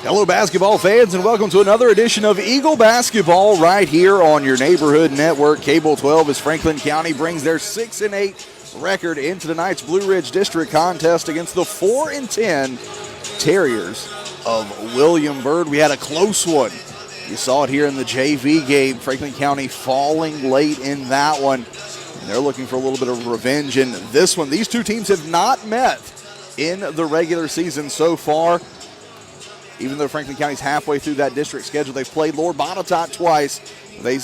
Hello, basketball fans, and welcome to another edition of Eagle Basketball right here on your neighborhood network, Cable 12, as Franklin County brings their 6-8 record into tonight's Blue Ridge District contest against the 4-10 Terriers of William Byrd. We had a close one. You saw it here in the JV game. Franklin County falling late in that one, and they're looking for a little bit of revenge in this one. These two teams have not met in the regular season so far. Even though Franklin County's halfway through that district schedule, they've played Lord Botetourt twice. They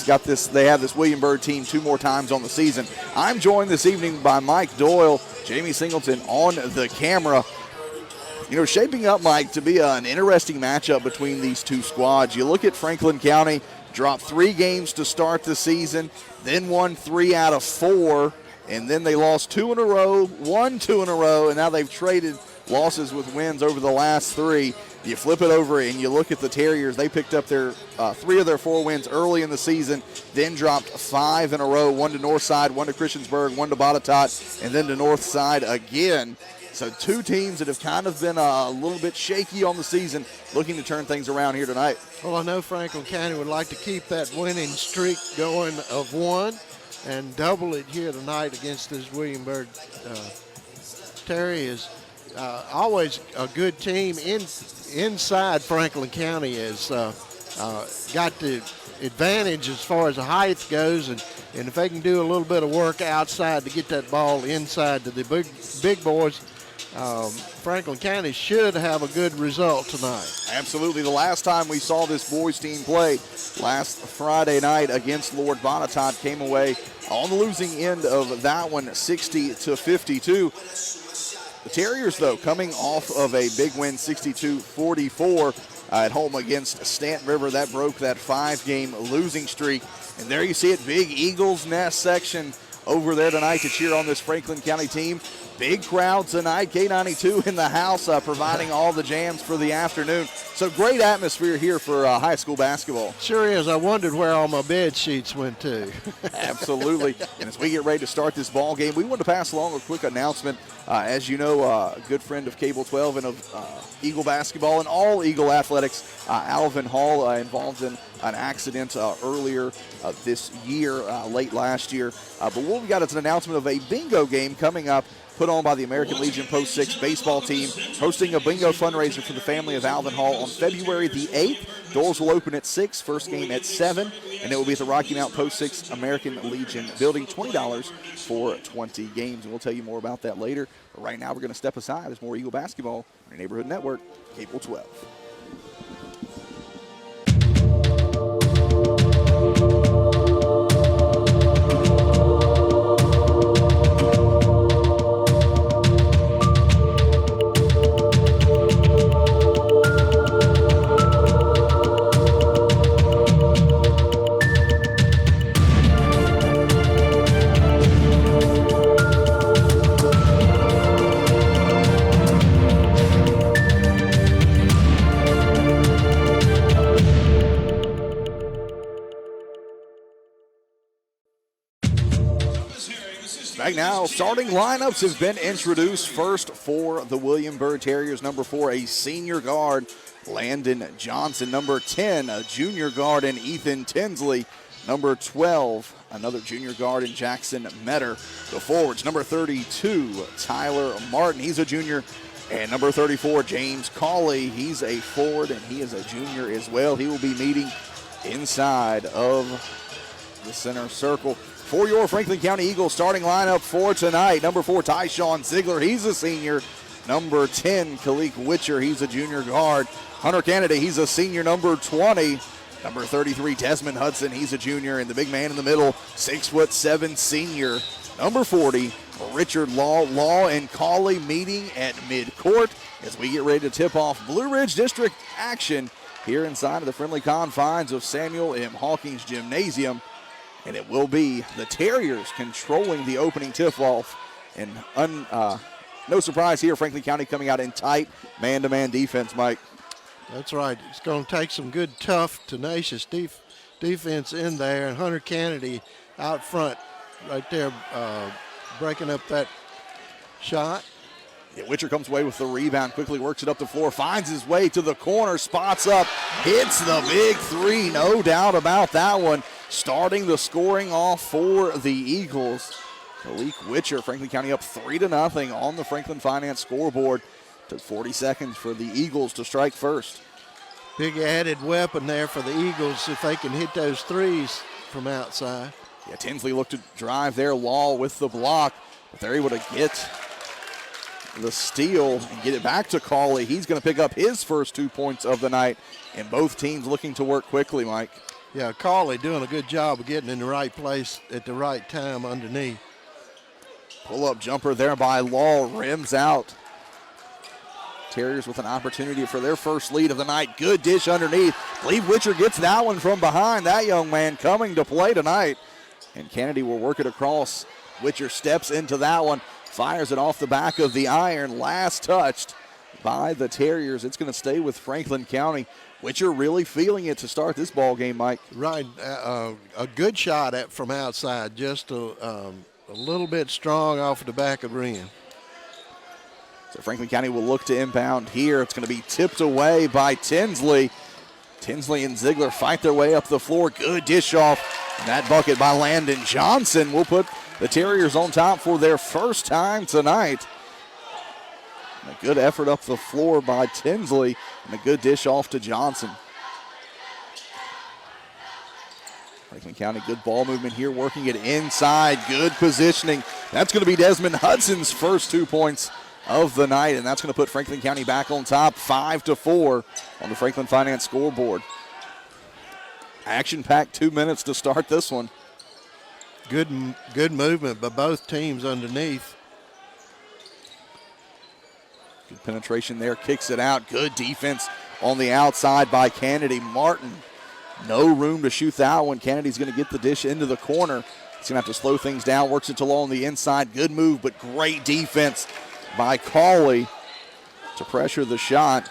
have this William Byrd team 2 more times on the season. I'm joined this evening by Mike Doyle, Jamie Singleton on the camera. You know, shaping up, Mike, to be an interesting matchup between these two squads. You look at Franklin County, dropped 3 games to start the season, then won 3 out of 4, and then they lost 2 in a row, won 2 in a row, and now they've traded losses with wins over the last 3. You flip it over and you look at the Terriers. They picked up their 3 of their 4 wins early in the season, then dropped 5 in a row, 1 to Northside, 1 to Christiansburg, 1 to Botetourt, and then to Northside again. So 2 teams that have kind of been a little bit shaky on the season, looking to turn things around here tonight. Well, I know Franklin County would like to keep that winning streak going of 1 and double it here tonight against this William Byrd Terriers. Always a good team inside Franklin County has got the advantage as far as the height goes, and if they can do a little bit of work outside to get that ball inside to the big boys, Franklin County should have a good result tonight. Absolutely. The last time we saw this boys team play, last Friday night against Lord Botetourt, came away on the losing end of that one, 60-52. The Terriers, though, coming off of a big win, 62-44 at home against Stanton River. That broke that 5-game losing streak. And there you see it, big Eagles Nest section over there tonight to cheer on this Franklin County team. Big crowd tonight, K92 in the house, providing all the jams for the afternoon. So great atmosphere here for high school basketball. Sure is. I wondered where all my bed sheets went to. Absolutely. And as we get ready to start this ball game, we want to pass along a quick announcement. As you know, a good friend of Cable 12 and of Eagle basketball and all Eagle athletics, Alvin Hall, involved in an accident earlier this year, late last year. But what we got is an announcement of a bingo game coming up, put on by the American Legion Post 6 baseball team, hosting a bingo fundraiser for the family of Alvin Hall on February the 8th. Doors will open at 6, first game at 7, and it will be at the Rocky Mount Post 6 American Legion building, $20 for 20 games. And we'll tell you more about that later. But right now we're going to step aside. There's more Eagle basketball on your neighborhood network, Cable 12. Back now, starting lineups have been introduced. First for the William Byrd Terriers, number 4, a senior guard, Landon Johnson. Number 10, a junior guard, and Ethan Tinsley. Number 12, another junior guard, in Jackson Metter. The forwards, number 32, Tyler Martin. He's a junior. And number 34, James Cawley. He's a forward, and he is a junior as well. He will be meeting inside of the center circle. For your Franklin County Eagles starting lineup for tonight, number 4, Tyshawn Ziegler. He's a senior. Number 10, Kalik Witcher. He's a junior guard. Hunter Kennedy, he's a senior. Number 20, number 33, Desmond Hudson. He's a junior. And the big man in the middle, 6'7" senior. Number 40, Richard Law. Law and Cawley meeting at midcourt as we get ready to tip off Blue Ridge District action here inside of the friendly confines of Samuel M. Hawkins Gymnasium. And it will be the Terriers controlling the opening tip-off. And no surprise here, Franklin County coming out in tight man-to-man defense, Mike. That's right. It's going to take some good, tough, tenacious defense in there. And Hunter Kennedy out front right there breaking up that shot. Yeah, Witcher comes away with the rebound, quickly works it up the floor, finds his way to the corner, spots up, hits the big three, no doubt about that one. Starting the scoring off for the Eagles. Malik Witcher, Franklin County up 3-0 on the Franklin Finance scoreboard. Took 40 seconds for the Eagles to strike first. Big added weapon there for the Eagles if they can hit those threes from outside. Yeah, Tinsley looked to drive there, Law with the block, but they're able to get the steal and get it back to Cawley. He's going to pick up his first 2 points of the night, and both teams looking to work quickly, Mike. Yeah, Cawley doing a good job of getting in the right place at the right time underneath. Pull-up jumper there by Law, rims out. Terriers with an opportunity for their first lead of the night. Good dish underneath. I believe Witcher gets that one from behind. That young man coming to play tonight. And Kennedy will work it across. Witcher steps into that one, fires it off the back of the iron. Last touched by the Terriers. It's going to stay with Franklin County. Witcher really feeling it to start this ball game, Mike. Right, a good shot from outside, just a little bit strong off the back of the rim. So Franklin County will look to inbound here. It's going to be tipped away by Tinsley. Tinsley and Ziegler fight their way up the floor. Good dish off. And that bucket by Landon Johnson will put the Terriers on top for their first time tonight. And a good effort up the floor by Tinsley and a good dish off to Johnson. Franklin County, good ball movement here, working it inside. Good positioning. That's going to be Desmond Hudson's first 2 points of the night, and that's going to put Franklin County back on top, 5-4 on the Franklin Finance scoreboard. Action-packed 2 minutes to start this one. Good movement by both teams underneath. Good penetration there, kicks it out. Good defense on the outside by Kennedy. Martin, no room to shoot that one. Kennedy's going to get the dish into the corner. He's going to have to slow things down, works it to Law on the inside. Good move, but great defense by Cawley to pressure the shot.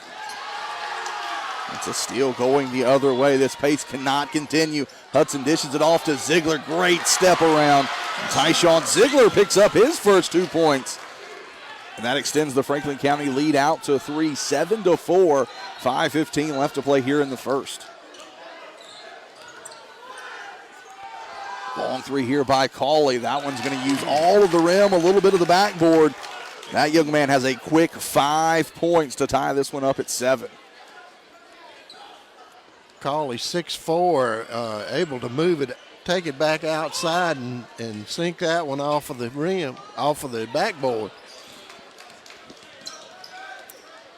It's a steal going the other way. This pace cannot continue. Hudson dishes it off to Ziegler. Great step around. Tyshawn Ziegler picks up his first 2 points. And that extends the Franklin County lead out to 3, 7-4. 5:15 left to play here in the first. Long three here by Cawley. That one's going to use all of the rim, a little bit of the backboard. That young man has a quick 5 points to tie this one up at 7. Cawley 6'4", able to move it, take it back outside and sink that one off of the rim, off of the backboard.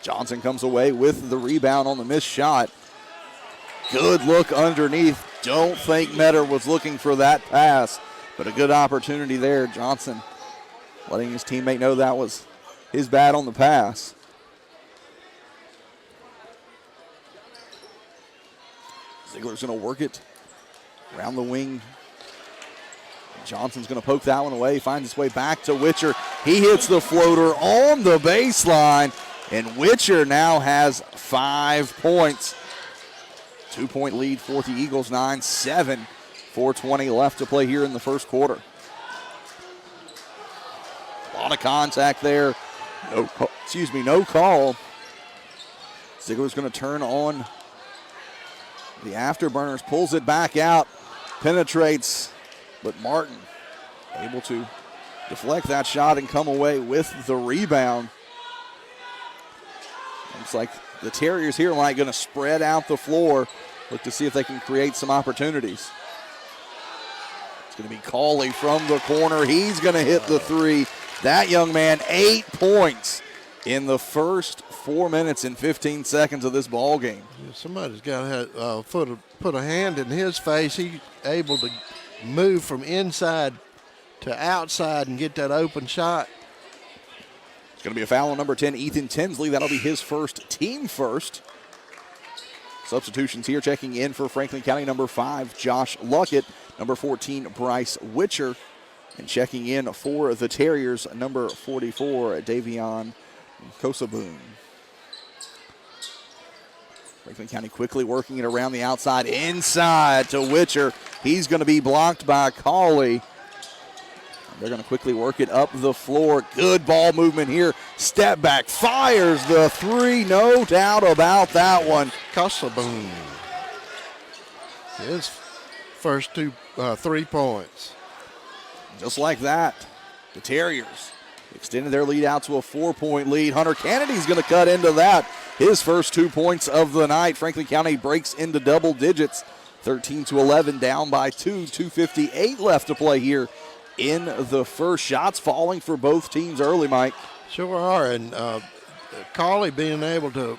Johnson comes away with the rebound on the missed shot. Good look underneath. Don't think Metter was looking for that pass, but a good opportunity there. Johnson letting his teammate know that was his bad on the pass. Ziegler's going to work it around the wing. Johnson's going to poke that one away, finds his way back to Witcher. He hits the floater on the baseline, and Witcher now has 5 points. 2 point lead for the Eagles, 9-7. 4:20 left to play here in the first quarter. A lot of contact there. No call. Ziegler's going to turn on the afterburners, pulls it back out, penetrates, but Martin able to deflect that shot and come away with the rebound. Looks like the Terriers here are going to spread out the floor, look to see if they can create some opportunities. It's going to be Cawley from the corner. He's going to hit the three. That young man, 8 points in the first 4 minutes and 15 seconds of this ball game. Yeah, somebody's got to put a hand in his face. He's able to move from inside to outside and get that open shot. It's going to be a foul on number 10, Ethan Tinsley. That'll be his first, team first. Substitutions here, checking in for Franklin County, number 5, Josh Luckett. Number 14, Bryce Witcher. And checking in for the Terriers, number 44, Davion Kosaboon. Franklin County quickly working it around the outside, inside to Witcher. He's going to be blocked by Cawley. They're going to quickly work it up the floor. Good ball movement here. Step back, fires the three. No doubt about that one. Kosoboom. His first 3 points. Just like that, the Terriers extended their lead out to a 4-point lead. Hunter Kennedy's going to cut into that. His first 2 points of the night. Franklin County breaks into double digits. 13-11, down by 2. 2:58 left to play here in the first. Shots falling for both teams early, Mike. Sure are, and Carly being able to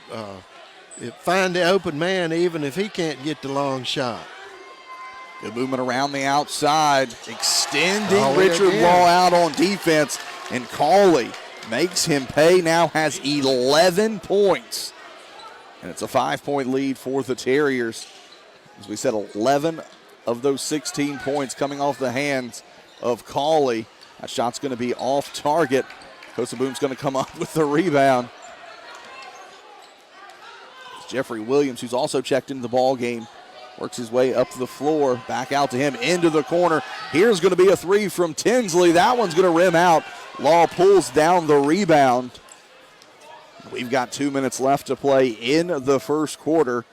find the open man even if he can't get the long shot. Good movement around the outside, extending Richard Law out on defense, and Carly makes him pay, now has 11 points. And it's a 5-point lead for the Terriers. As we said, 11 of those 16 points coming off the hands of Cawley. That shot's going to be off target. Kosoboom's going to come up with the rebound. It's Jeffrey Williams, who's also checked into the ball game, works his way up the floor, back out to him, into the corner. Here's going to be a three from Tinsley. That one's going to rim out. Law pulls down the rebound. We've got 2 minutes left to play in the first quarter.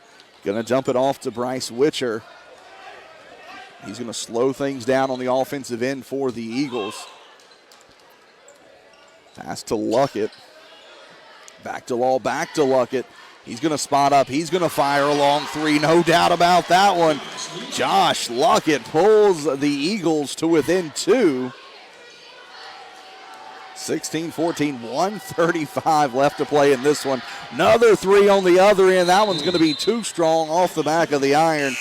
Going to dump it off to Bryce Witcher. He's going to slow things down on the offensive end for the Eagles. Pass to Luckett. Back to Law, back to Luckett. He's going to spot up. He's going to fire a long three. No doubt about that one. Josh Luckett pulls the Eagles to within 2. 16-14, 1:35 left to play in this one. Another three on the other end. That one's going to be too strong off the back of the iron.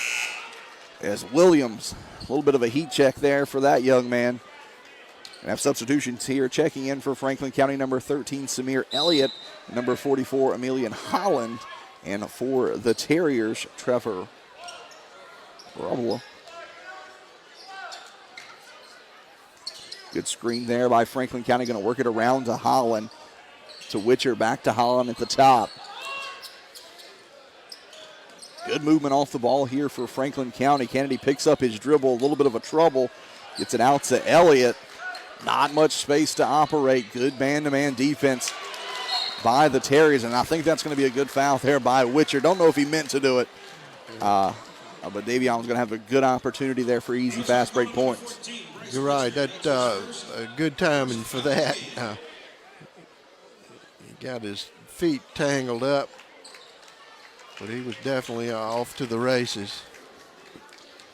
As Williams, a little bit of a heat check there for that young man. We have substitutions here. Checking in for Franklin County, number 13, Samir Elliott. Number 44, Emilian Holland. And for the Terriers, Trevor Roblo. Good screen there by Franklin County. Going to work it around to Holland. To Witcher, back to Holland at the top. Good movement off the ball here for Franklin County. Kennedy picks up his dribble, a little bit of a trouble. Gets it out to Elliott. Not much space to operate. Good man-to-man defense by the Terriers, and I think that's going to be a good foul there by Witcher. Don't know if he meant to do it, but Davion's going to have a good opportunity there for easy fast break points. You're right. That a good timing for that. He got his feet tangled up, but he was definitely off to the races.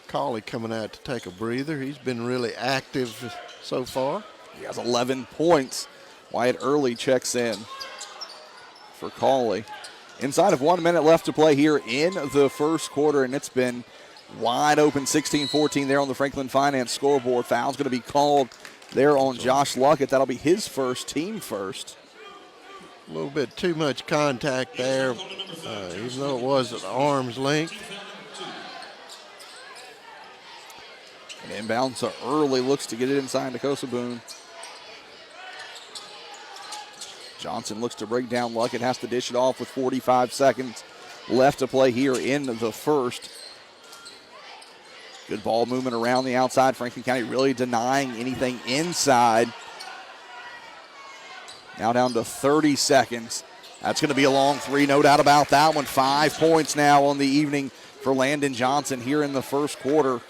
Cawley coming out to take a breather. He's been really active so far. He has 11 points. Wyatt Early checks in for Cawley. Inside of 1 minute left to play here in the first quarter, and it's been wide open. 16-14 there on the Franklin Finance scoreboard. Foul's going to be called there on Josh Luckett. That'll be his first, team first. A little bit too much contact there, even though it was at arm's length. And inbounds to Early, looks to get it inside to Kosoboom. Johnson looks to break down Luckett, has to dish it off with 45 seconds left to play here in the first. Good ball movement around the outside. Franklin County really denying anything inside. Now down to 30 seconds. That's going to be a long three, no doubt about that one. 5 points now on the evening for Landon Johnson here in the first quarter.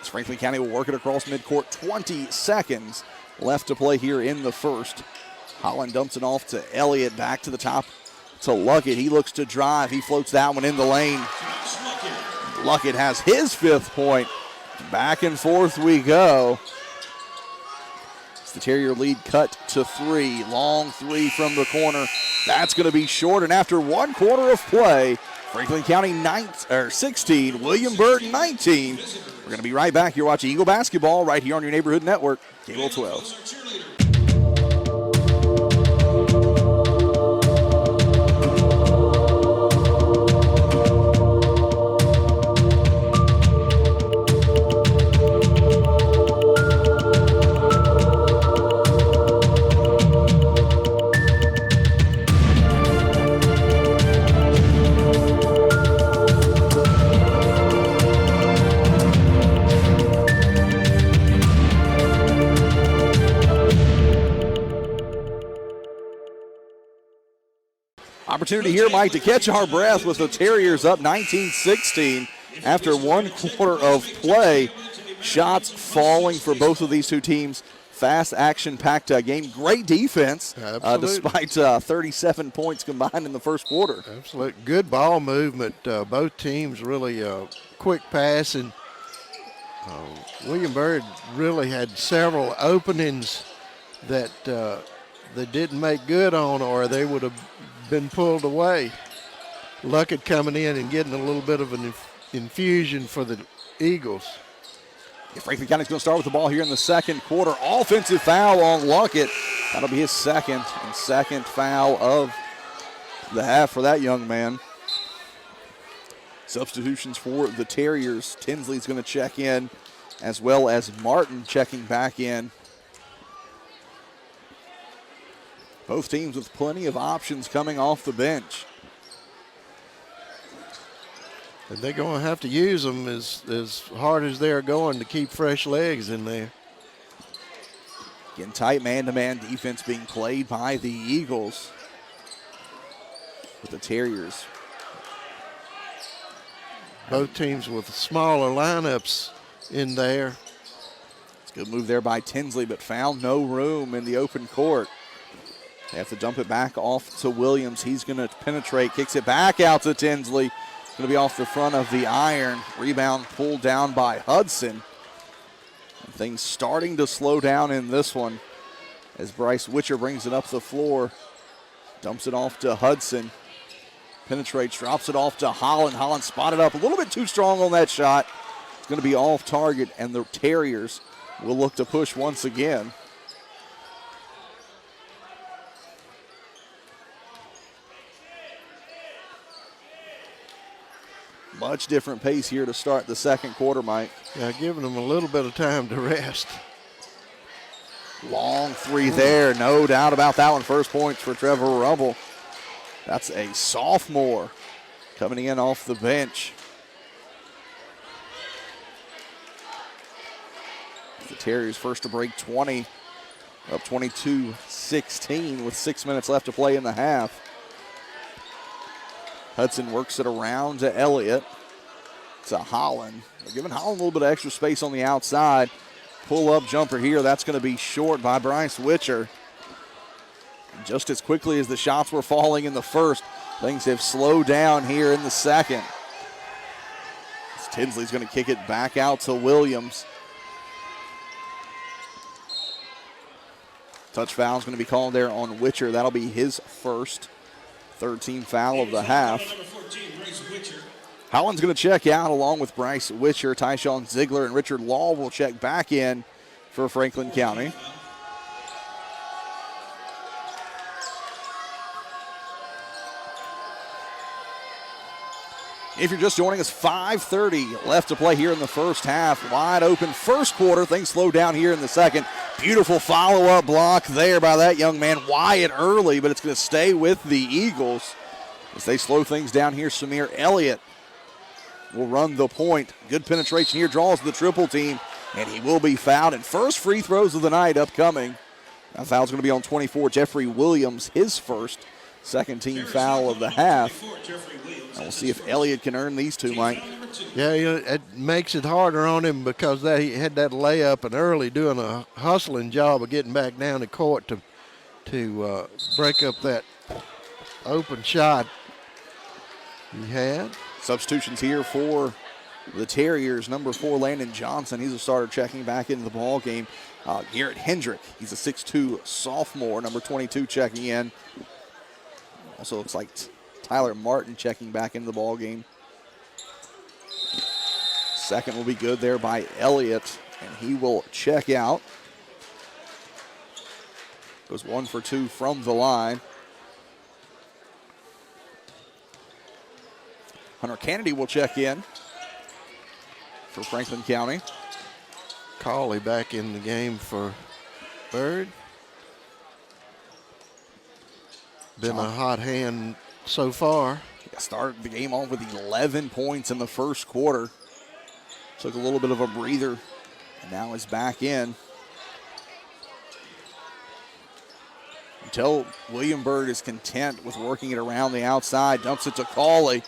As Franklin County will work it across midcourt. 20 seconds left to play here in the first. Holland dumps it off to Elliott, back to the top to Luckett. He looks to drive. He floats that one in the lane. Luckett has his 5th point. Back and forth we go. It's the Terrier lead cut to 3. Long three from the corner. That's going to be short. And after 1 quarter of play, Franklin County 16, William Byrd 19. We're going to be right back. You're watching Eagle Basketball right here on your neighborhood network, Cable 12. Opportunity here, Mike, to catch our breath with the Terriers up 19-16 after 1 quarter of play. Shots falling for both of these two teams. Fast, action-packed game. Great defense, despite 37 points combined in the first quarter. Absolutely. Good ball movement. Both teams really quick passing. William Byrd really had several openings that they didn't make good on, or they would have been pulled away. Luckett coming in and getting a little bit of an infusion for the Eagles. Franklin County's going to start with the ball here in the second quarter. Offensive foul on Luckett. That'll be his second foul of the half for that young man. Substitutions for the Terriers. Tinsley's going to check in, as well as Martin checking back in. Both teams with plenty of options coming off the bench. And they're going to have to use them as hard as they're going to keep fresh legs in there. Getting tight man-to-man defense being played by the Eagles. With the Terriers. Both teams with smaller lineups in there. It's a good move there by Tinsley, but found no room in the open court. They have to dump it back off to Williams. He's going to penetrate, kicks it back out to Tinsley. Going to be off the front of the iron. Rebound pulled down by Hudson. And things starting to slow down in this one as Bryce Witcher brings it up the floor. Dumps it off to Hudson. Penetrates, drops it off to Holland. Holland spotted up a little bit too strong on that shot. It's going to be off target, and the Terriers will look to push once again. Much different pace here to start the second quarter, Mike. Yeah, giving them a little bit of time to rest. Long three there, no doubt about that one. First points for Trevor Rubble. That's a sophomore coming in off the bench. The Terriers first to break 20, up 22-16 with 6 minutes left to play in the half. Hudson works it around to Elliott. To Holland. They're giving Holland a little bit of extra space on the outside. Pull-up jumper here. That's going to be short by Bryce Witcher. Just as quickly as the shots were falling in the first, things have slowed down here in the second. Tinsley's going to kick it back out to Williams. Touch foul is going to be called there on Witcher. That'll be his first. Third team foul of the half. Holland's going to check out along with Bryce Witcher. Tyshawn Ziegler and Richard Law will check back in for Franklin County. If you're just joining us, 5:30 left to play here in the first half. Wide open first quarter. Things slow down here in the second. Beautiful follow-up block there by that young man, Wyatt Early, but it's going to stay with the Eagles as they slow things down here. Samir Elliott will run the point. Good penetration here, draws the triple team, and he will be fouled. And first free throws of the night upcoming. That foul's going to be on 24, Jeffrey Williams, his first. Second team foul of the half. And we'll see if Elliott can earn these two, Mike. Yeah, it makes it harder on him because he had that layup and Early doing a hustling job of getting back down the court to break up that open shot he had. Substitutions here for the Terriers. Number 4, Landon Johnson. He's a starter checking back into the ball game. Garrett Hendrick, he's a 6'2 sophomore. Number 22 checking in. Also looks like Tyler Martin checking back into the ball game. Second will be good there by Elliott, and he will check out. Goes 1 for 2 from the line. Hunter Kennedy will check in for Franklin County. Cawley back in the game for Byrd. Been a hot hand so far. Started the game off with 11 points in the first quarter. Took a little bit of a breather, and now is back in. tell William Byrd is content with working it around the outside. Dumps it to Cawley.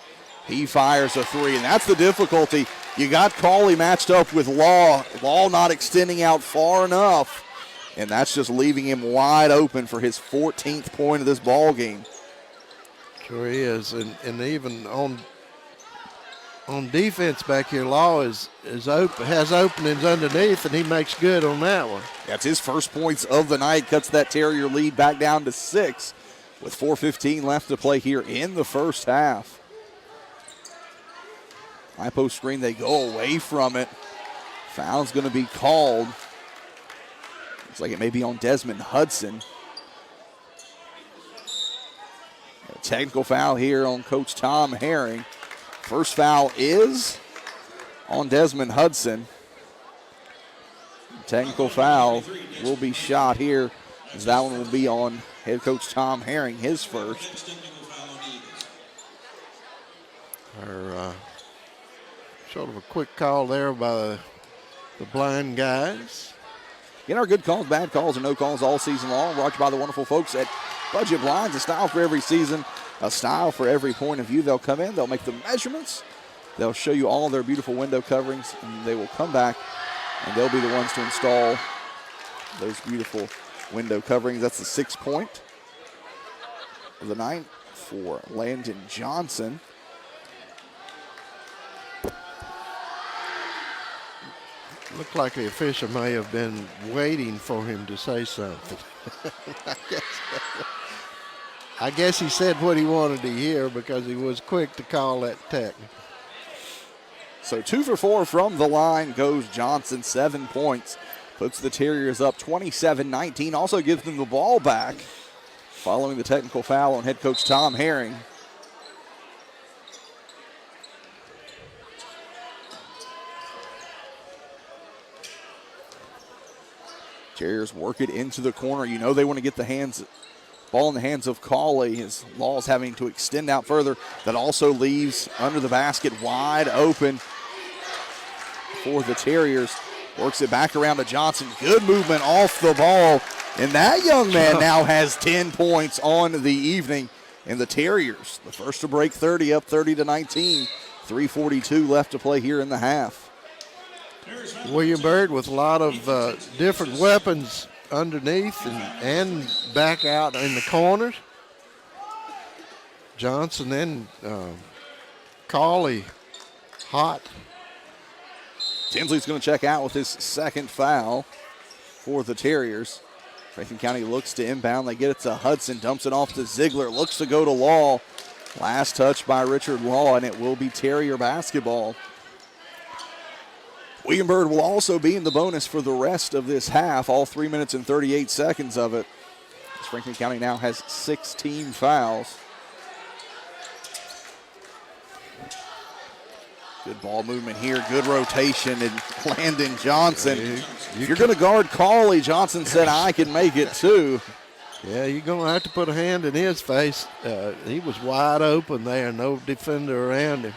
He fires a three, and that's the difficulty. You got Cawley matched up with Law. Law not extending out far enough, and that's just leaving him wide open for his 14th point of this ball game. Sure is, and even on defense back here, Law is open, has openings underneath, and he makes good on that one. That's his first points of the night. Cuts that Terrier lead back down to 6 with 4:15 left to play here in the first half. High post screen, they go away from it. Foul's going to be called. Looks like it may be on Desmond Hudson. A technical foul here on Coach Tom Herring. First foul is on Desmond Hudson. Technical foul will be shot here, as that one will be on head coach Tom Herring, his first. Sort of a quick call there by the blind guys. Getting our good calls, bad calls, and no calls all season long. Brought to you by the wonderful folks at Budget Blinds. A style for every season, a style for every point of view. They'll come in, they'll make the measurements, they'll show you all their beautiful window coverings, and they will come back and they'll be the ones to install those beautiful window coverings. That's the 6 point of the night for Landon Johnson. Looked like the official may have been waiting for him to say something. I guess he said what he wanted to hear because he was quick to call that technical. So 2 for 4 from the line goes Johnson, 7 points. Puts the Terriers up 27-19. Also gives them the ball back following the technical foul on head coach Tom Herring. Terriers work it into the corner. You know they want to get the ball in the hands of Cawley. His Law's having to extend out further. That also leaves under the basket wide open for the Terriers. Works it back around to Johnson. Good movement off the ball. And that young man now has 10 points on the evening. And the Terriers, the first to break 30, up 30-19. 3:42 left to play here in the half. William Byrd with a lot of different weapons underneath and back out in the corners. Johnson and Cawley hot. Tinsley's going to check out with his second foul for the Terriers. Franklin County looks to inbound. They get it to Hudson, dumps it off to Ziegler, looks to go to Law. Last touch by Richard Law, and it will be Terrier basketball. William Byrd will also be in the bonus for the rest of this half, all 3 minutes and 38 seconds of it. Franklin County now has 16 fouls. Good ball movement here, good rotation, and Landon Johnson. If you're going to guard Cawley, Johnson said, I can make it too. Yeah, you're going to have to put a hand in his face. He was wide open there, no defender around him.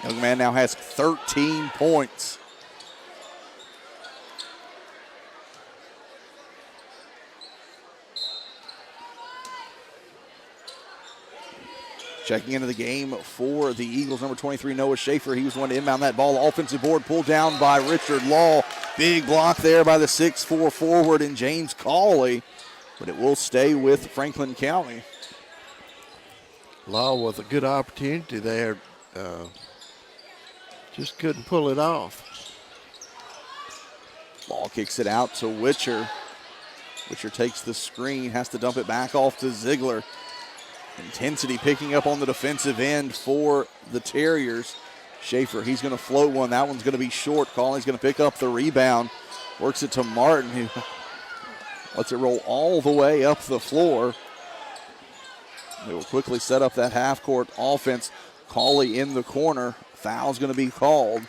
Young man now has 13 points. Checking into the game for the Eagles, number 23, Noah Schaefer. He was the one to inbound that ball. Offensive board pulled down by Richard Law. Big block there by the 6'4" forward and James Cawley, but it will stay with Franklin County. Law with a good opportunity there. Just couldn't pull it off. Law kicks it out to Witcher. Witcher takes the screen, has to dump it back off to Ziegler. Intensity picking up on the defensive end for the Terriers. Schaefer, he's going to float one. That one's going to be short. Cawley's going to pick up the rebound. Works it to Martin, who lets it roll all the way up the floor. They will quickly set up that half-court offense. Cawley in the corner. Foul's going to be called.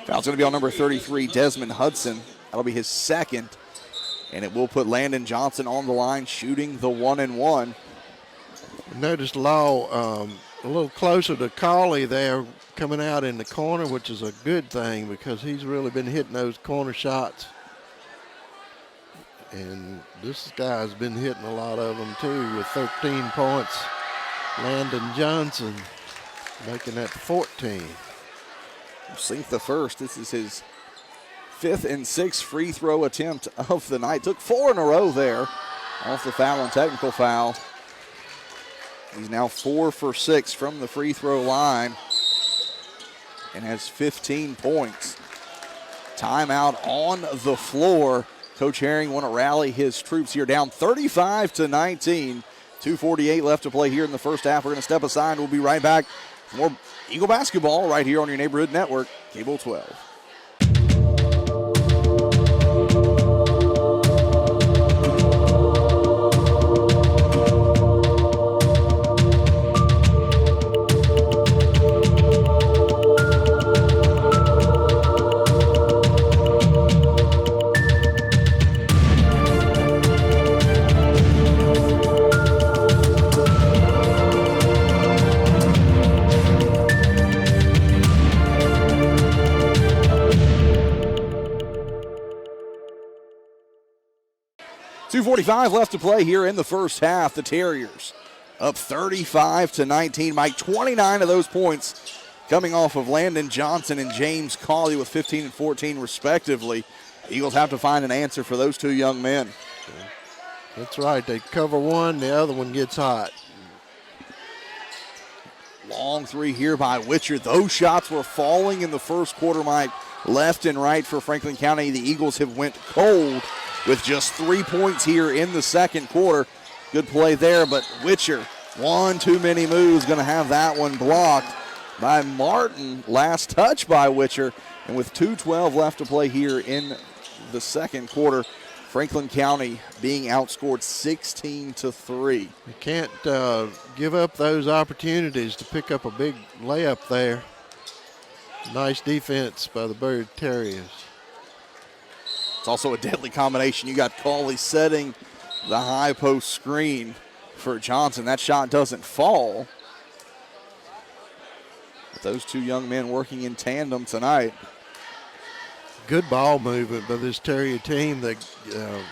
Foul's going to be on number 33, Desmond Hudson. That'll be his second. And it will put Landon Johnson on the line shooting the 1-and-1. Notice Law a little closer to Cawley there coming out in the corner, which is a good thing because he's really been hitting those corner shots And this guy's been hitting a lot of them too with 13 points. Landon Johnson making that 14. Sink the first. This is his 5th and 6th free throw attempt of the night. Took 4 in a row there off the foul and technical foul. He's now 4 for 6 from the free throw line and has 15 points. Timeout on the floor. Coach Herring want to rally his troops here, down 35-19. 2:48 left to play here in the first half. We're going to step aside. We'll be right back. More Eagle basketball right here on your neighborhood network, Cable 12. 2:45 left to play here in the first half. The Terriers up 35-19. Mike, 29 of those points coming off of Landon Johnson and James Cawley with 15 and 14 respectively. Eagles have to find an answer for those two young men. That's right. They cover one, the other one gets hot. Long three here by Witcher. Those shots were falling in the first quarter, Mike. Left and right for Franklin County. The Eagles have went cold with just 3 points here in the second quarter. Good play there, but Witcher, one too many moves, going to have that one blocked by Martin. Last touch by Witcher, and with 2:12 left to play here in the second quarter, Franklin County being outscored 16-3. You can't give up those opportunities to pick up a big layup there. Nice defense by the Byrd Terriers. It's also a deadly combination. You got Cawley setting the high post screen for Johnson. That shot doesn't fall. But those two young men working in tandem tonight. Good ball movement by this Terrier team. They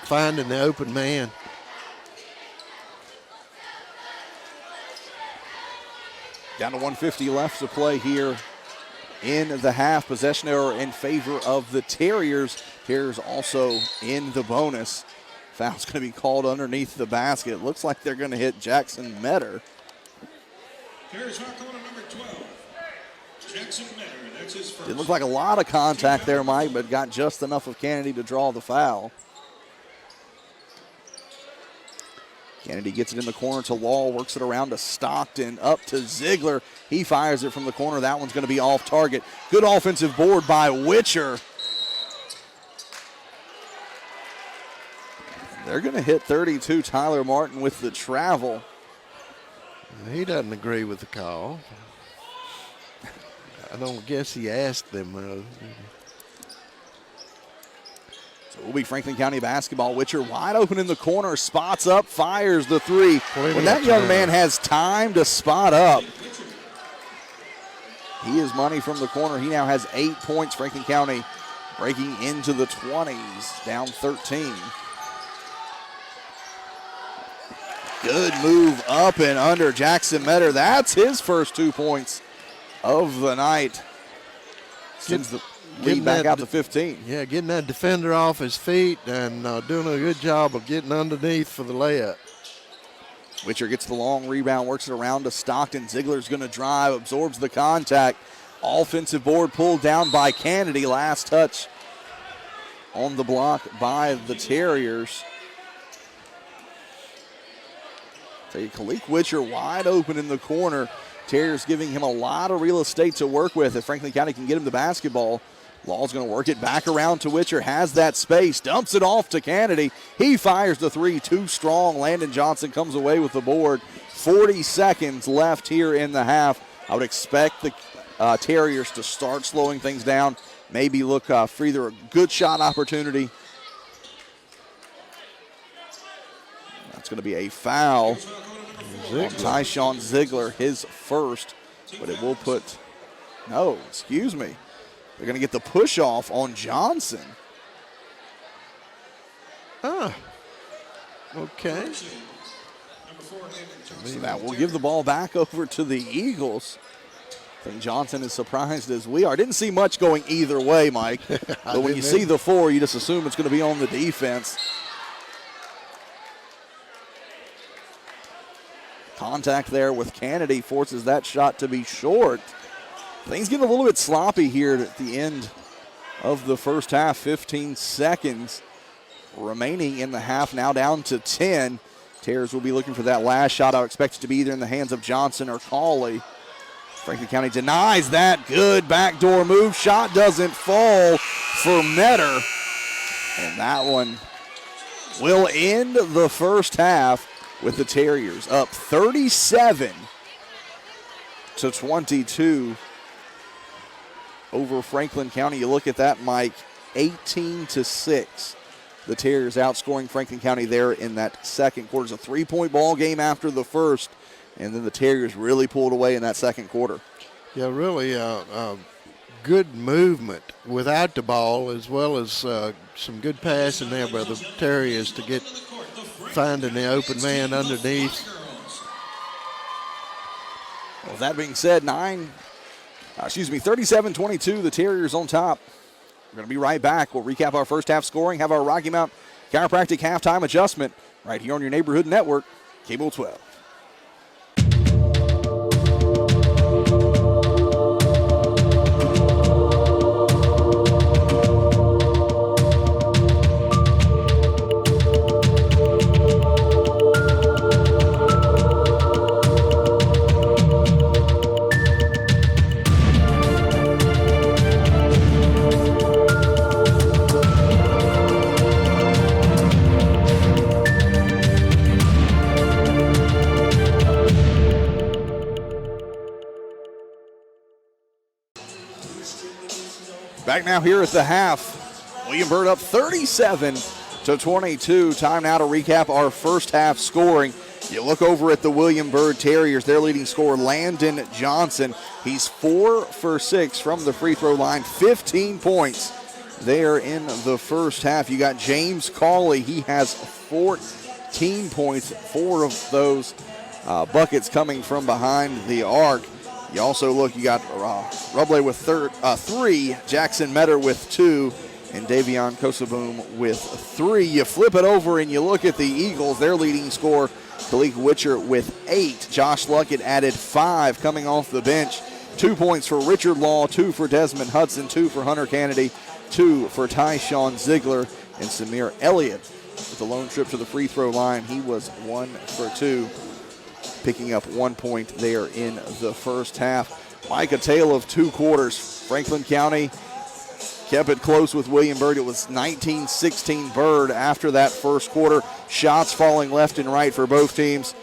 finding the open man. Down to 150 left to play here in the half. Possession error in favor of the Terriers. Terriers also in the bonus. Foul's going to be called underneath the basket. Looks like they're going to hit Jackson Metter. Terriers foul called on number 12, Jackson Metter. That's his first. It looked like a lot of contact there, Mike, but got just enough of Kennedy to draw the foul. Kennedy gets it in the corner to Law, works it around to Stockton, up to Ziegler. He fires it from the corner. That one's going to be off target. Good offensive board by Witcher. They're going to hit 32. Tyler Martin with the travel. He doesn't agree with the call. I don't guess he asked them. So it will be Franklin County basketball. Witcher wide open in the corner, spots up, fires the three. When that young man has time to spot up, he is money from the corner. He now has 8 points. Franklin County breaking into the 20s, down 13. Good move up and under Jackson Metter. That's his first 2 points of the night. Sends the lead back out to 15. Yeah, getting that defender off his feet and doing a good job of getting underneath for the layup. Witcher gets the long rebound, works it around to Stockton. Ziegler's going to drive, absorbs the contact. Offensive board pulled down by Kennedy. Last touch on the block by the Terriers. Kalik Witcher wide open in the corner. Terriers giving him a lot of real estate to work with. If Franklin County can get him the basketball, Law's going to work it back around to Witcher. Has that space, dumps it off to Kennedy. He fires the three, too strong. Landon Johnson comes away with the board. 40 seconds left here in the half. I would expect the Terriers to start slowing things down. Maybe look for either a good shot opportunity. That's going to be a foul on Tyshawn Ziegler, his first, but it will put, no, excuse me. They're going to get the push off on Johnson. Okay. So that will give the ball back over to the Eagles. I think Johnson is surprised as we are. Didn't see much going either way, Mike. But when you see the 4, you just assume it's going to be on the defense. Contact there with Kennedy forces that shot to be short. Things getting a little bit sloppy here at the end of the first half. 15 seconds remaining in the half, now down to 10. Terriers will be looking for that last shot. I expect it to be either in the hands of Johnson or Cawley. Franklin County denies that. Good backdoor move. Shot doesn't fall for Metter. And that one will end the first half with the Terriers up 37-22 over Franklin County. You look at that, Mike, 18-6. The Terriers outscoring Franklin County there in that second quarter. It's a 3-point ball game after the first, and then the Terriers really pulled away in that second quarter. Yeah, really good movement without the ball, as well as some good passing there by the Terriers to get finding the open man underneath. Well, with that being said, 37-22, the Terriers on top. We're going to be right back. We'll recap our first half scoring, have our Rocky Mount Chiropractic halftime adjustment right here on your neighborhood network, Cable 12. Back now here at the half. William Byrd up 37-22. Time now to recap our first half scoring. You look over at the William Byrd Terriers. Their leading scorer, Landon Johnson. He's 4 for 6 from the free throw line. 15 points there in the first half. You got James Cawley. He has 14 points. 4 of those buckets coming from behind the arc. You also look, you got Rubley with 3, Jackson Metter with 2, and Davion Kosoboom with 3. You flip it over and you look at the Eagles. Their leading scorer, Kalik Witcher with 8. Josh Luckett added 5 coming off the bench. 2 points for Richard Law, 2 for Desmond Hudson, 2 for Hunter Kennedy, 2 for Tyshawn Ziegler, and Samir Elliott with a lone trip to the free throw line. He was 1 for 2. Picking up 1 point there in the first half. Mike, a tale of 2 quarters. Franklin County kept it close with William Byrd. It was 19-16 Byrd after that first quarter. Shots falling left and right for both teams.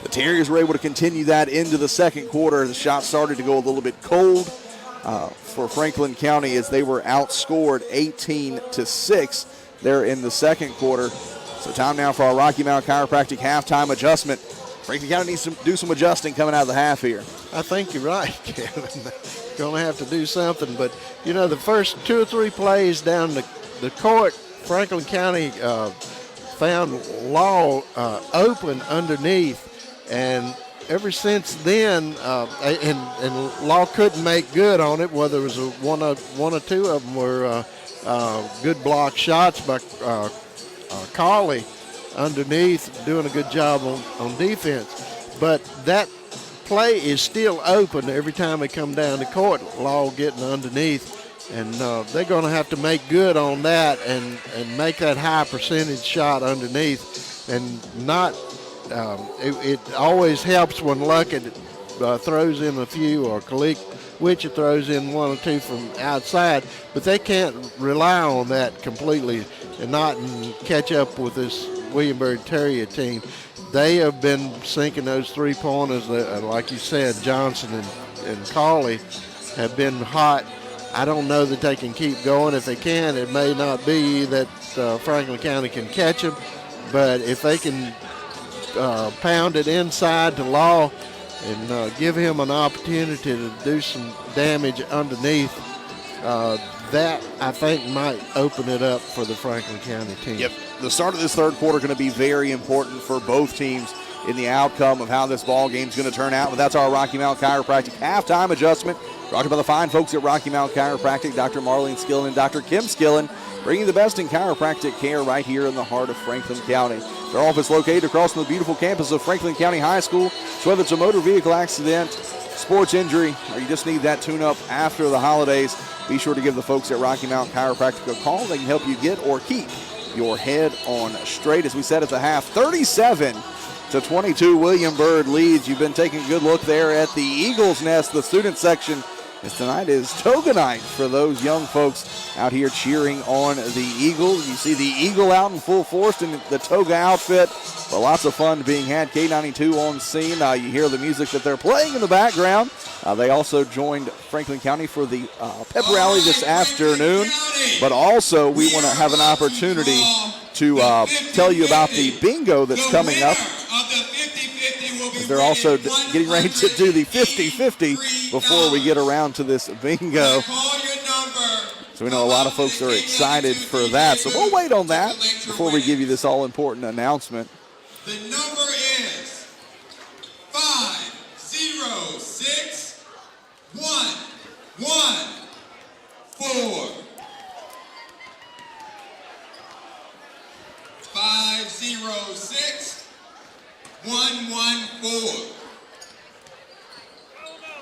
The Terriers were able to continue that into the second quarter. The shots started to go a little bit cold for Franklin County as they were outscored 18-6 there in the second quarter. So time now for our Rocky Mount Chiropractic halftime adjustment. Franklin County needs to do some adjusting coming out of the half here. I think you're right, Kevin. Going to have to do something. But, you know, the first 2 or 3 plays down the court, Franklin County found Law open underneath. And ever since then, and Law couldn't make good on it, whether it was one or 2 of them were good block shots by Cawley underneath, doing a good job on defense. But that play is still open every time they come down the court. Law getting underneath, and they're going to have to make good on that and make that high percentage shot underneath. And not it always helps when Luckett throws in a few, or Kalik Witcher throws in 1 or 2 from outside, but they can't rely on that completely and not catch up with this William Byrd Terrier team. They have been sinking those 3-pointers, like you said. Johnson and Cawley have been hot. I don't know that they can keep going. If they can, it may not be that Franklin County can catch them, but if they can pound it inside to Law and give him an opportunity to do some damage underneath, that, I think, might open it up for the Franklin County team. Yep. The start of this third quarter going to be very important for both teams in the outcome of how this ball game is going to turn out. But that's our Rocky Mount Chiropractic halftime adjustment. Brought to you by the fine folks at Rocky Mount Chiropractic, Dr. Marlene Skillen and Dr. Kim Skillen, bringing the best in chiropractic care right here in the heart of Franklin County. Their office located across from the beautiful campus of Franklin County High School. So whether it's a motor vehicle accident, sports injury, or you just need that tune-up after the holidays, be sure to give the folks at Rocky Mount Chiropractic a call. They can help you get or keep your head on straight. As we said at the half, 37-22, William Byrd leads. You've been taking a good look there at the Eagles Nest, the student section. As tonight is toga night for those young folks out here cheering on the Eagles. You see the Eagle out in full force in the toga outfit. Well, lots of fun being had. K92 on scene. You hear the music that they're playing in the background. They also joined Franklin County for the pep rally this afternoon. But also, we want to have an opportunity to tell you about the bingo that's coming up. They're also getting ready to do the 50-50 before we get around to this bingo. So we know a lot of folks are excited for that. So we'll wait on that before we give you this all-important announcement. The number is 506114. 506114.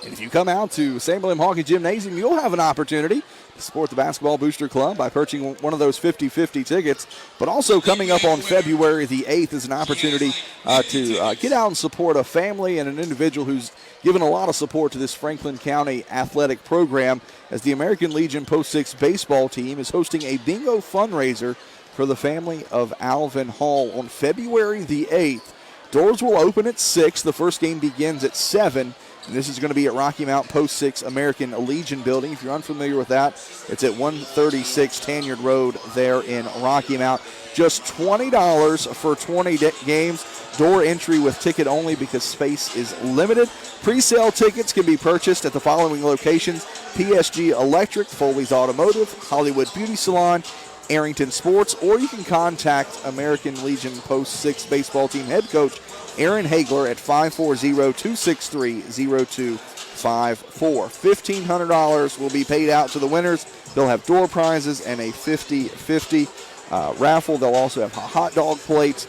And if you come out to St. Hockey Gymnasium, you'll have an opportunity to support the Basketball Booster Club by purchasing one of those 50-50 tickets. But also coming up on February the 8th is an opportunity to get out and support a family and an individual who's given a lot of support to this Franklin County athletic program, as the American Legion Post 6 baseball team is hosting a bingo fundraiser for the family of Alvin Hall on February the 8th. Doors will open at 6. The first game begins at 7. And this is going to be at Rocky Mount Post 6 American Legion building. If you're unfamiliar with that, it's at 136 Tanyard Road there in Rocky Mount. Just $20 for 20 games. Door entry with ticket only because space is limited. Pre-sale tickets can be purchased at the following locations: PSG Electric, Foley's Automotive, Hollywood Beauty Salon, Arrington Sports, or you can contact American Legion Post 6 baseball team head coach Aaron Hagler at 540-263-0254. $1,500 will be paid out to the winners. They'll have door prizes and a 50-50 raffle. They'll also have hot dog plates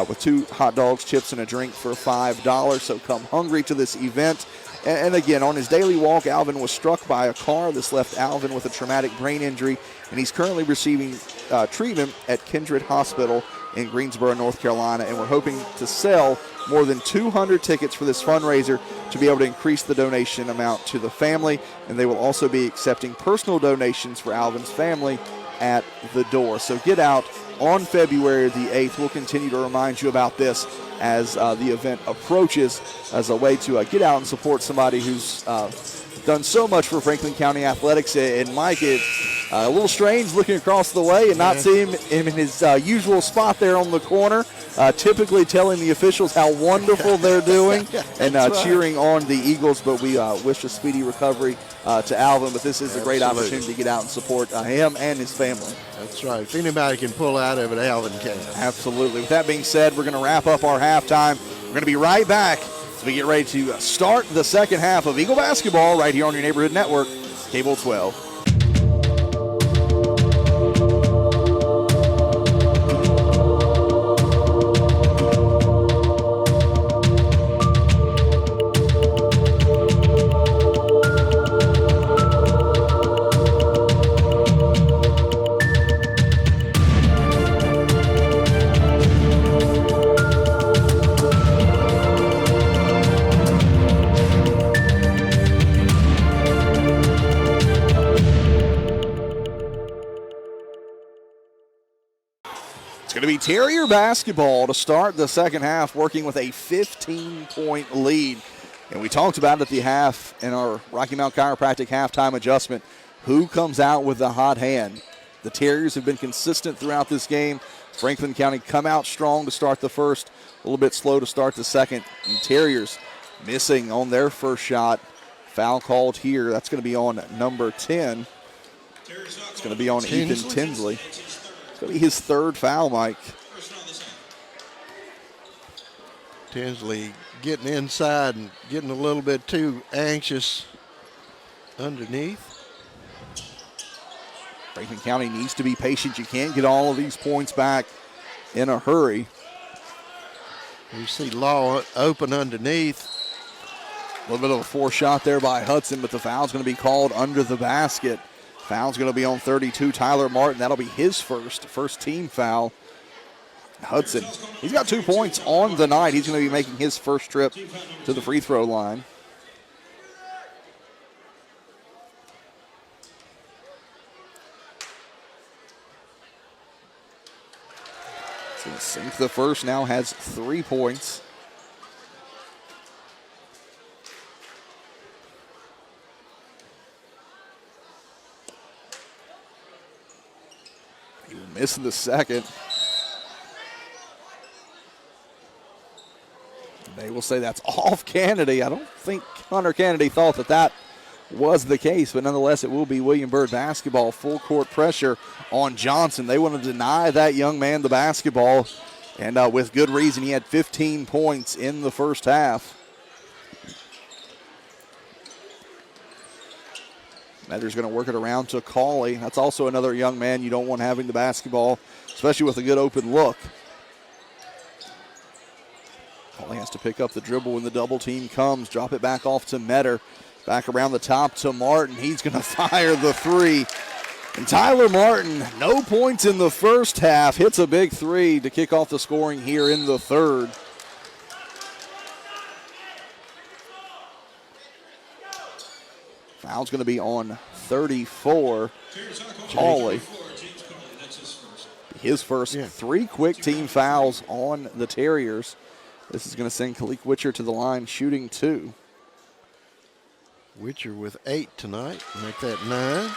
with 2 hot dogs, chips, and a drink for $5. So come hungry to this event. And again, on his daily walk, Alvin was struck by a car. This left Alvin with a traumatic brain injury, and he's currently receiving treatment at Kindred Hospital in Greensboro, North Carolina. And we're hoping to sell more than 200 tickets for this fundraiser to be able to increase the donation amount to the family. And they will also be accepting personal donations for Alvin's family at the door. So get out on February the 8th. We'll continue to remind you about this as the event approaches, as a way to get out and support somebody who's done so much for Franklin County athletics. And Mike, it's a little strange looking across the way and not seeing him in his usual spot there on the corner, typically telling the officials how wonderful they're doing and cheering on the Eagles. But we wish a speedy recovery to Alvin. But this is a great opportunity to get out and support him and his family. That's right. If anybody can pull out of it, Alvin can. Absolutely. With that being said, we're going to wrap up our halftime. We're going to be right back as we get ready to start the second half of Eagle basketball right here on your neighborhood network, Cable 12. It's going to be Terrier basketball to start the second half, working with a 15-point lead. And we talked about it at the half in our Rocky Mount Chiropractic halftime adjustment. Who comes out with the hot hand? The Terriers have been consistent throughout this game. Franklin County come out strong to start the first, a little bit slow to start the second. And Terriers missing on their first shot. Foul called here. That's going to be on number 10. It's going to be on Ethan Tinsley. It's going to be his third foul, Mike. Tinsley getting inside and getting a little bit too anxious underneath. Franklin County needs to be patient. You can't get all of these points back in a hurry. You see Law open underneath. A little bit of a forced shot there by Hudson, but the foul's going to be called under the basket. Foul's going to be on 32, Tyler Martin. That'll be his first team foul. Hudson, he's got 2 points on the night. He's going to be making his first trip to the free throw line. So Sink the first now has 3 points. He missed the second. They will say that's off Kennedy. I don't think Hunter Kennedy thought that was the case, but nonetheless, it will be William Byrd basketball. Full court pressure on Johnson. They want to deny that young man the basketball, and with good reason. He had 15 points in the first half. Metter's going to work it around to Cawley. That's also another young man you don't want having the basketball, especially with a good open look. Cawley has to pick up the dribble when the double team comes. Drop it back off to Metter. Back around the top to Martin. He's going to fire the three. And Tyler Martin, no points in the first half, hits a big three to kick off the scoring here in the third. Foul's going to be on 34, Cawley. His first 3 quick team fouls on the Terriers. This is going to send Kalik Witcher to the line, shooting 2. Witcher with 8 tonight, make that 9.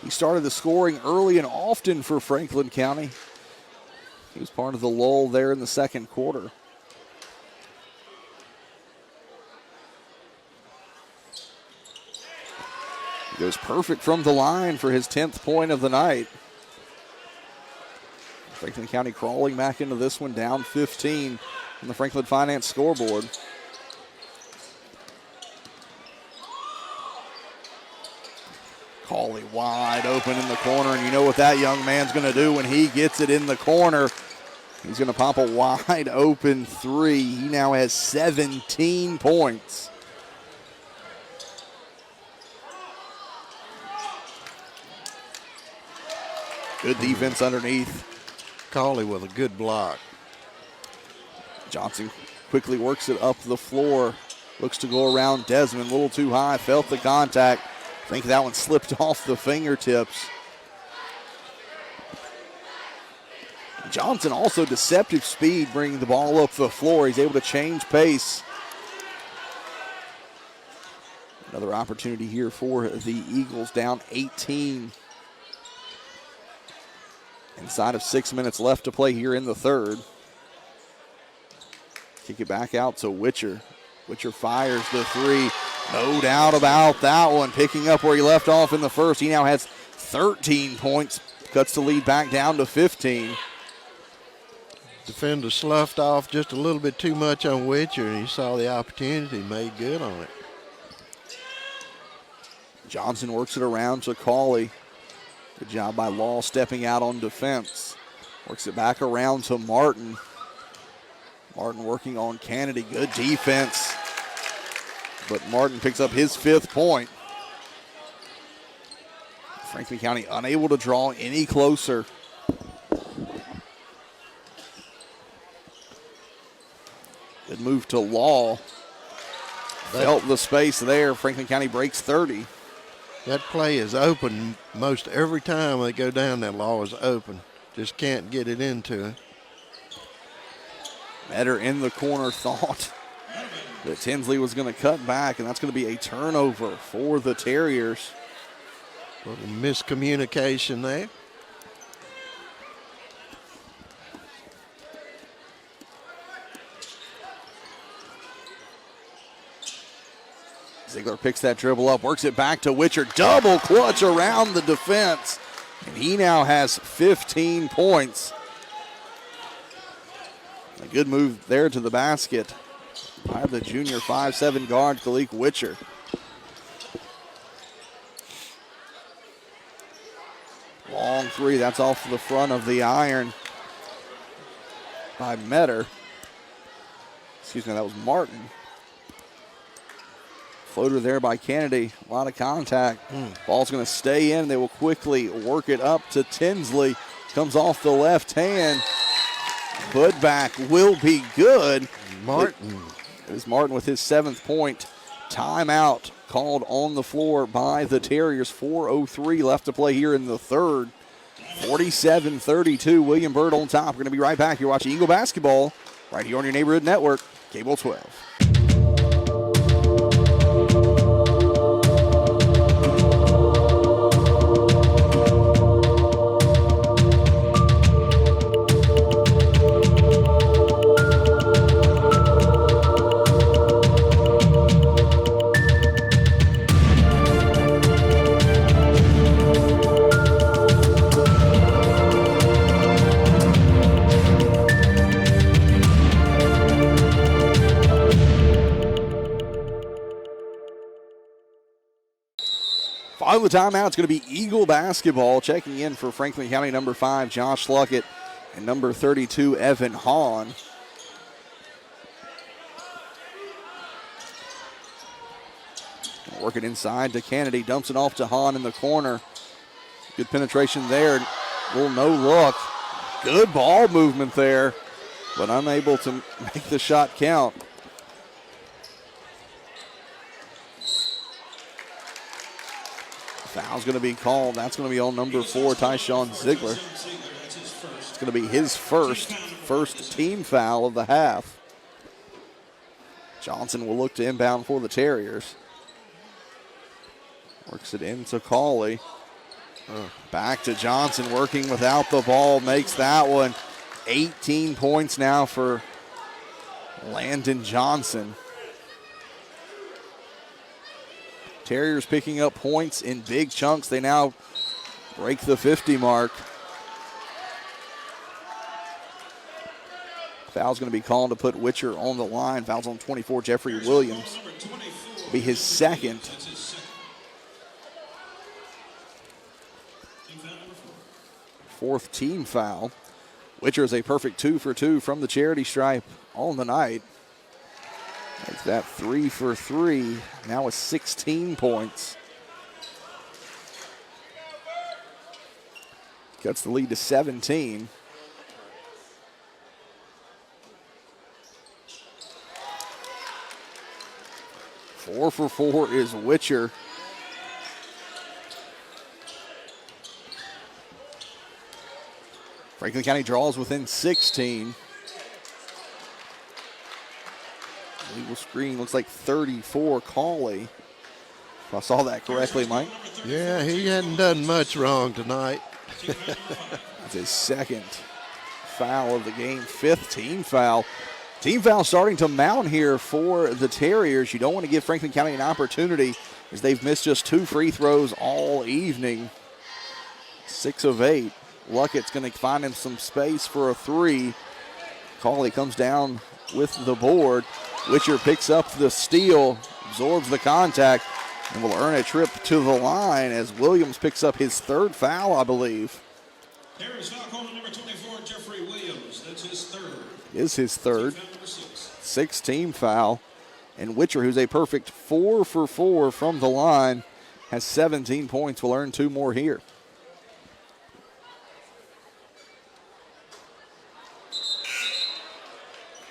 He started the scoring early and often for Franklin County. He was part of the lull there in the second quarter. He goes perfect from the line for his 10th point of the night. Franklin County crawling back into this one, down 15 on the Franklin Finance scoreboard. Cawley wide open in the corner, and you know what that young man's going to do when he gets it in the corner. He's going to pop a wide open three. He now has 17 points. Good defense underneath. Cawley with a good block. Johnson quickly works it up the floor. Looks to go around Desmond. A little too high. Felt the contact. I think that one slipped off the fingertips. Johnson also deceptive speed, bringing the ball up the floor. He's able to change pace. Another opportunity here for the Eagles, down 18. Inside of 6 minutes left to play here in the third. Kick it back out to Witcher. Witcher fires the three. No doubt about that one. Picking up where he left off in the first. He now has 13 points. Cuts the lead back down to 15. Defender sloughed off just a little bit too much on Witcher, and he saw the opportunity, made good on it. Johnson works it around to Cawley. Good job by Law stepping out on defense. Works it back around to Martin. Martin working on Kennedy. Good defense. But Martin picks up his 5th point. Franklin County unable to draw any closer. Good move to Law. Felt the space there. Franklin County breaks 30. That play is open most every time they go down. That Law is open. Just can't get it into it. Metter in the corner thought that Tinsley was going to cut back, and that's going to be a turnover for the Terriers. A little miscommunication there. Ziegler picks that dribble up, works it back to Witcher. Double clutch around the defense. And he now has 15 points. A good move there to the basket by the junior 5'7" guard, Khalik Witcher. Long three, that's off the front of the iron by Metter. Excuse me, that was Martin. Floater there by Kennedy. A lot of contact. Ball's going to stay in. They will quickly work it up to Tinsley. Comes off the left hand. Put back will be good. Martin. It is Martin with his 7th point. Timeout called on the floor by the Terriers. 4:03 left to play here in the third. 47-32. William Byrd on top. We're going to be right back. You're watching Eagle basketball right here on your neighborhood network, Cable 12. Final the timeout, it's going to be Eagle basketball. Checking in for Franklin County, number 5, Josh Luckett, and number 32, Evan Hahn. Working inside to Kennedy, dumps it off to Hahn in the corner. Good penetration there, little no look. Good ball movement there, but unable to make the shot count. Foul's going to be called. That's going to be on number 4, Tyshawn Ziegler. It's going to be his first team foul of the half. Johnson will look to inbound for the Terriers. Works it into Cawley. Back to Johnson, working without the ball, makes that one. 18 points now for Landon Johnson. Terriers picking up points in big chunks. They now break the 50 mark. Foul's going to be called to put Witcher on the line. Foul's on 24, Jeffrey Williams. Will be his second. Fourth team foul. Witcher is a perfect 2 for 2 from the charity stripe on the night. Makes that 3 for 3, now with 16 points. Cuts the lead to 17. Four for 4 is Witcher. Franklin County draws within 16. Legal screen looks like 34, Cawley. If I saw that correctly, Mike. Yeah, he hadn't done much wrong tonight. That's his second foul of the game, 5th team foul. Team foul starting to mount here for the Terriers. You don't want to give Franklin County an opportunity as they've missed just 2 free throws all evening. 6 of 8. Luckett's going to find him some space for a 3. Cawley comes down with the board. Witcher picks up the steal, absorbs the contact, and will earn a trip to the line as Williams picks up his 3rd foul, I believe. There's foul call on number 24, Jeffrey Williams. That's his 3rd. Is his 3rd. 6th team foul. And Witcher, who's a perfect 4 for 4 from the line, has 17 points. Will earn 2 more here.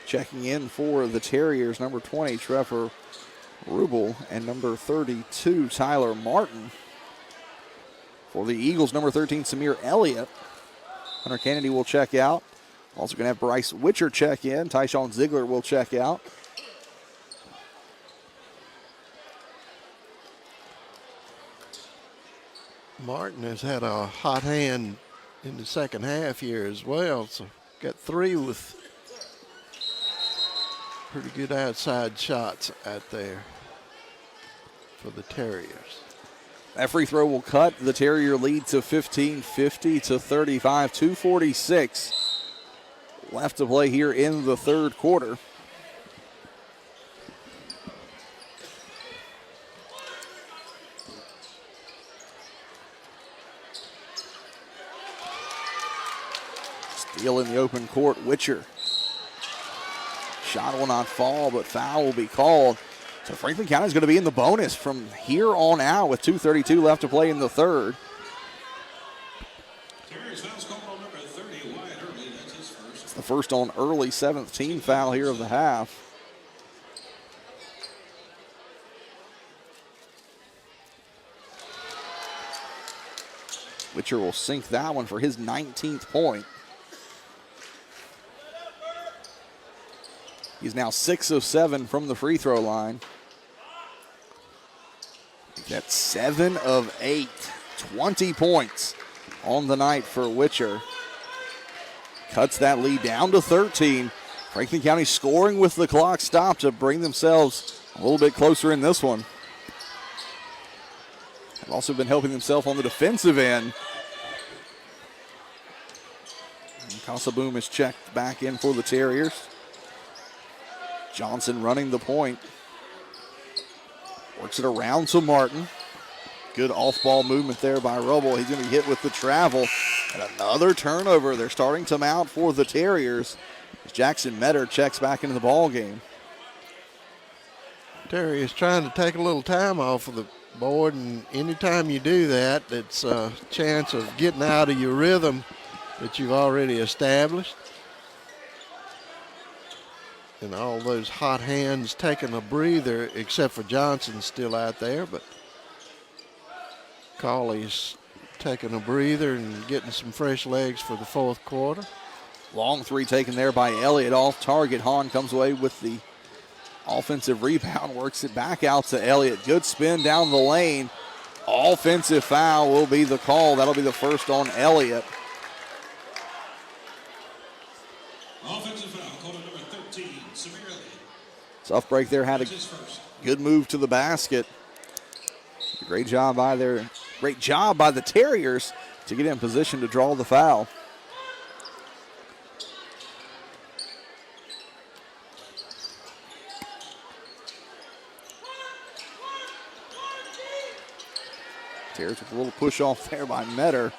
Checking in for the Terriers, number 20, Trevor Rubel, and number 32, Tyler Martin. For the Eagles, number 13, Samir Elliott. Hunter Kennedy will check out. Also going to have Bryce Witcher check in. Tyshawn Ziegler will check out. Martin has had a hot hand in the second half here as well, so got 3 with pretty good outside shots out there. for the Terriers. That free throw will cut the Terrier lead to 15, 50 to 35, 2:46 left to play here in the third quarter. Steal in the open court, Witcher. Shot will not fall, but foul will be called. So Franklin County is going to be in the bonus from here on out with 2:32 left to play in the third. Terriers foul's called on number 30, Wyatt Early. That's his first. It's the first on Early, 7th team foul here of the half. Witcher will sink that one for his 19th point. He's now 6 of 7 from the free throw line. That's 7 of 8, 20 points on the night for Witcher. Cuts that lead down to 13. Franklin County scoring with the clock stopped to bring themselves a little bit closer in this one. They've also been helping themselves on the defensive end. Casaboom is checked back in for the Terriers. Johnson running the point. Works it around to Martin. Good off-ball movement there by Rubble. He's going to be hit with the travel. And another turnover. They're starting to mount for the Terriers as Jackson Metter checks back into the ball game. Terriers trying to take a little time off of the board, and anytime you do that, it's a chance of getting out of your rhythm that you've already established. And all those hot hands taking a breather, except for Johnson still out there, but Cawley's taking a breather and getting some fresh legs for the fourth quarter. Long three taken there by Elliott off target. Hahn comes away with the offensive rebound, works it back out to Elliott. Good spin down the lane. Offensive foul will be the call. That'll be the first on Elliott. Offensive foul called on number 13, Samir Elliott. Tough break there, had a good move to the basket. Great job by the Terriers to get in position to draw the foul. Terriers with a little push off there by Metter.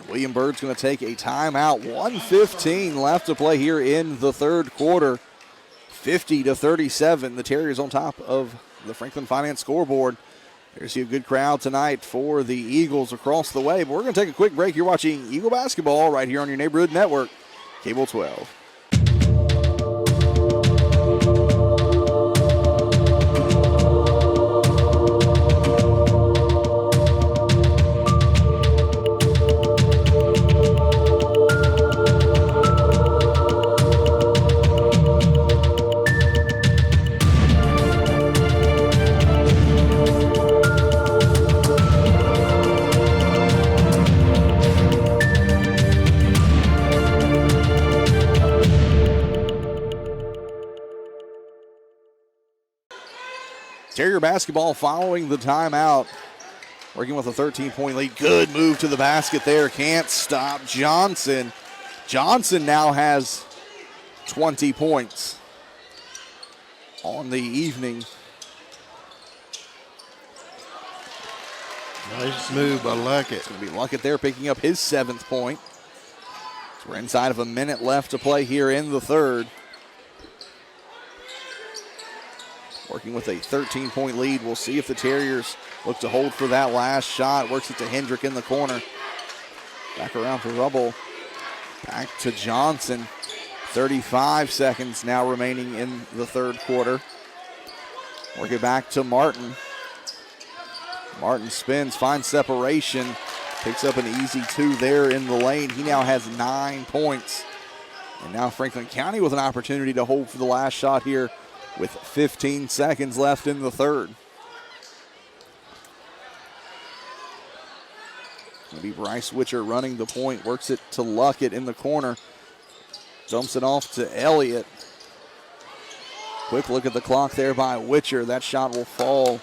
William Byrd's going to take a timeout. 1:15 left to play here in the third quarter. 50 to 37. The Terriers on top of the Franklin Finance scoreboard. There's a good crowd tonight for the Eagles across the way. But we're going to take a quick break. You're watching Eagle basketball right here on your neighborhood network, Cable 12. Terrier basketball following the timeout. Working with a 13-point lead. Good move to the basket there. Can't stop Johnson. Johnson now has 20 points on the evening. Nice move by Luckett. It's going to be Luckett there picking up his 7th point. So we're inside of a minute left to play here in the third. Working with a 13-point lead. We'll see if the Terriers look to hold for that last shot. Works it to Hendrick in the corner. Back around for Rubble. Back to Johnson. 35 seconds now remaining in the third quarter. Work it back to Martin. Martin spins, finds separation. Picks up an easy 2 there in the lane. He now has 9 points. And now Franklin County with an opportunity to hold for the last shot here with 15 seconds left in the third. It'll be Bryce Witcher running the point. Works it to Luckett in the corner. Dumps it off to Elliott. Quick look at the clock there by Witcher. That shot will fall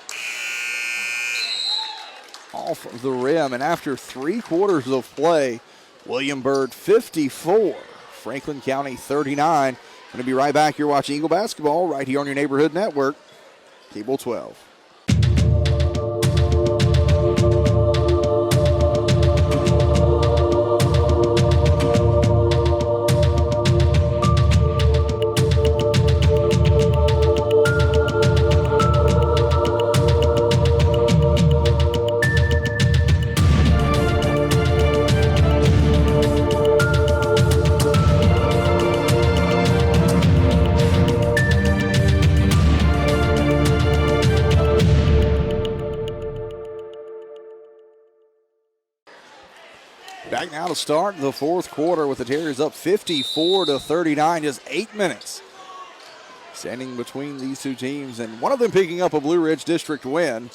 off the rim. And after 3 quarters of play, William Byrd 54, Franklin County 39. Going to be right back. You're watching Eagle basketball right here on your neighborhood network, Cable 12. Back now to start the 4th quarter with the Terriers up 54-39, just 8 minutes standing between these two teams, and one of them picking up a Blue Ridge District win.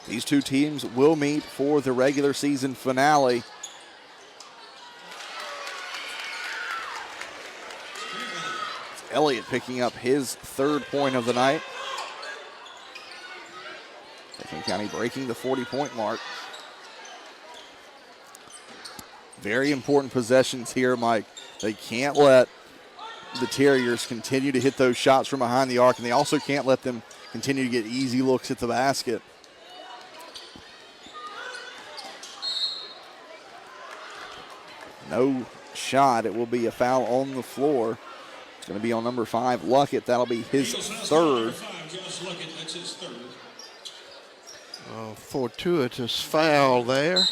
These two teams will meet for the regular season finale. It's Elliott picking up his 3rd point of the night. Franklin County breaking the 40-point mark. Very important possessions here, Mike. They can't let the Terriers continue to hit those shots from behind the arc, and they also can't let them continue to get easy looks at the basket. No shot. It will be a foul on the floor. It's going to be on number 5, Luckett. That'll be his 3rd. Fortuitous foul there.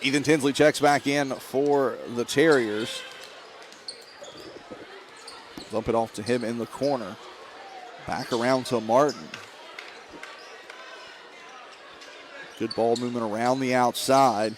Ethan Tinsley checks back in for the Terriers. Dump it off to him in the corner. Back around to Martin. Good ball movement around the outside.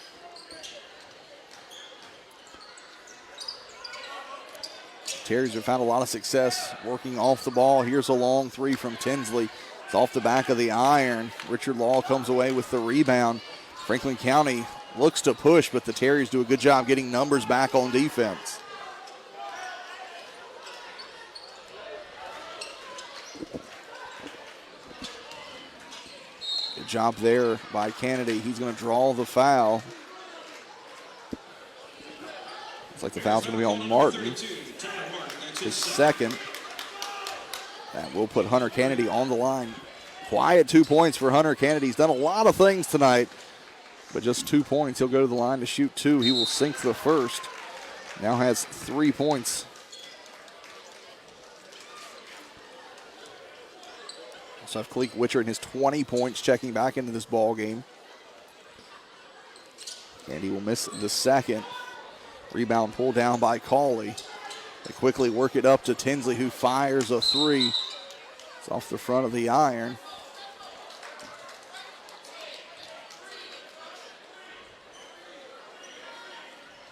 Terriers have found a lot of success working off the ball. Here's a long 3 from Tinsley. It's off the back of the iron. Richard Law comes away with the rebound. Franklin County looks to push, but the Terriers do a good job getting numbers back on defense. Good job there by Kennedy. He's going to draw the foul. Looks like the foul's going to be on Martin. His 2nd. That will put Hunter Kennedy on the line. Quiet 2 points for Hunter Kennedy. He's done a lot of things tonight, but just 2 points. He'll go to the line to shoot 2. He will sink the first. Now has 3 points. Also have Kalik Witcher in his 20 points checking back into this ball game. And he will miss the 2nd. Rebound pulled down by Cawley. They quickly work it up to Tinsley, who fires a 3. It's off the front of the iron.